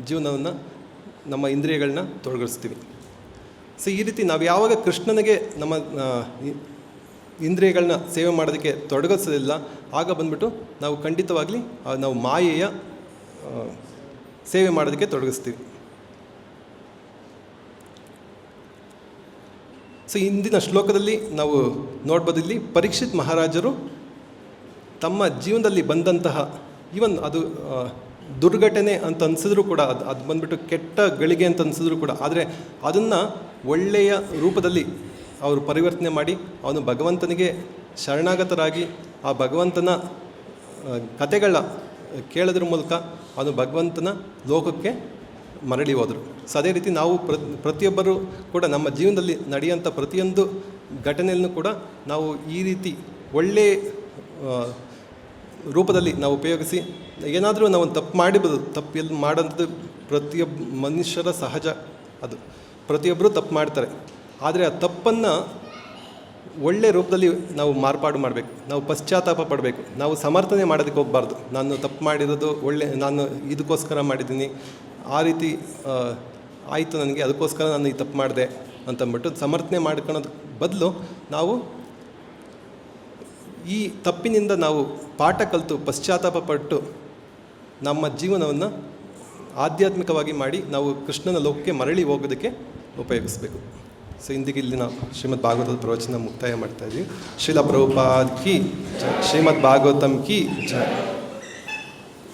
ಜೀವನವನ್ನು ನಮ್ಮ ಇಂದ್ರಿಯಗಳನ್ನ ತೊಡಗಿಸ್ತೀವಿ. ಸೊ ಈ ರೀತಿ ನಾವು ಯಾವಾಗ ಕೃಷ್ಣನಿಗೆ ನಮ್ಮ ಇಂದ್ರಿಯಗಳನ್ನ ಸೇವೆ ಮಾಡೋದಕ್ಕೆ ತೊಡಗಿಸೋದಿಲ್ಲ, ಆಗ ಬಂದ್ಬಿಟ್ಟು ನಾವು ಖಂಡಿತವಾಗಲಿ ನಾವು ಮಾಯೆಯ ಸೇವೆ ಮಾಡೋದಕ್ಕೆ ತೊಡಗಿಸ್ತೀವಿ. ಸೊ ಇಂದಿನ ಶ್ಲೋಕದಲ್ಲಿ ನಾವು ನೋಡ್ಬೋದು, ಇಲ್ಲಿ ಪರೀಕ್ಷಿತ್ ಮಹಾರಾಜರು ತಮ್ಮ ಜೀವನದಲ್ಲಿ ಬಂದಂತಹ ಈವನ್ ಅದು ದುರ್ಘಟನೆ ಅಂತ ಅನಿಸಿದ್ರು ಕೂಡ, ಅದು ಬಂದ್ಬಿಟ್ಟು ಕೆಟ್ಟ ಗಳಿಗೆ ಅಂತ ಅನಿಸಿದ್ರು ಕೂಡ, ಆದರೆ ಅದನ್ನು ಒಳ್ಳೆಯ ರೂಪದಲ್ಲಿ ಅವರು ಪರಿವರ್ತನೆ ಮಾಡಿ ಅವನು ಭಗವಂತನಿಗೆ ಶರಣಾಗತರಾಗಿ ಆ ಭಗವಂತನ ಕಥೆಗಳ ಕೇಳೋದ್ರ ಮೂಲಕ ಅವನು ಭಗವಂತನ ಲೋಕಕ್ಕೆ ಮರಳಿ ಹೋದರು. ಸೊ ಅದೇ ರೀತಿ ನಾವು ಪ್ರತಿಯೊಬ್ಬರು ಕೂಡ ನಮ್ಮ ಜೀವನದಲ್ಲಿ ನಡೆಯುವಂಥ ಪ್ರತಿಯೊಂದು ಘಟನೆಯನ್ನು ಕೂಡ ನಾವು ಈ ರೀತಿ ಒಳ್ಳೆಯ ರೂಪದಲ್ಲಿ ನಾವು ಉಪಯೋಗಿಸಿ, ಏನಾದರೂ ನಾವು ತಪ್ಪು ಮಾಡಿಬೋದು, ತಪ್ಪು ಎಲ್ಲಿ ಮಾಡೋಂಥದ್ದು ಪ್ರತಿಯೊಬ್ಬ ಮನುಷ್ಯರ ಸಹಜ, ಅದು ಪ್ರತಿಯೊಬ್ಬರು ತಪ್ಪು ಮಾಡ್ತಾರೆ. ಆದರೆ ಆ ತಪ್ಪನ್ನು ಒಳ್ಳೆಯ ರೂಪದಲ್ಲಿ ನಾವು ಮಾರ್ಪಾಡು ಮಾಡಬೇಕು, ನಾವು ಪಶ್ಚಾತ್ತಾಪ ಪಡಬೇಕು, ನಾವು ಸಮರ್ಥನೆ ಮಾಡೋದಕ್ಕೆ ಹೋಗಬಾರ್ದು. ನಾನು ತಪ್ಪು ಮಾಡಿರೋದು ನಾನು ಇದಕ್ಕೋಸ್ಕರ ಮಾಡಿದ್ದೀನಿ, ಆ ರೀತಿ ಆಯಿತು ನನಗೆ, ಅದಕ್ಕೋಸ್ಕರ ನಾನು ಈ ತಪ್ಪು ಮಾಡಿದೆ ಅಂತಂದ್ಬಿಟ್ಟು ಸಮರ್ಥನೆ ಮಾಡ್ಕೊಳ್ಳೋದು ಬದಲು ನಾವು ಈ ತಪ್ಪಿನಿಂದ ನಾವು ಪಾಠ ಕಲಿತು ಪಶ್ಚಾತ್ತಾಪ ಪಟ್ಟು ನಮ್ಮ ಜೀವನವನ್ನು ಆಧ್ಯಾತ್ಮಿಕವಾಗಿ ಮಾಡಿ ನಾವು ಕೃಷ್ಣನ ಲೋಕಕ್ಕೆ ಮರಳಿ ಹೋಗೋದಕ್ಕೆ ಉಪಯೋಗಿಸಬೇಕು. ಸೊ ಇಂದಿಗೆ ಇಲ್ಲಿ ನಾವು ಶ್ರೀಮದ್ ಭಾಗವತದ ಪ್ರವಚನ ಮುಕ್ತಾಯ ಮಾಡ್ತಾಯಿದ್ವಿ. ಶ್ರೀಲ ಪ್ರಭುಪಾದ್ ಕಿ ಜೈ, ಶ್ರೀಮದ್ ಭಾಗವತಂ ಕಿ ಜೈ.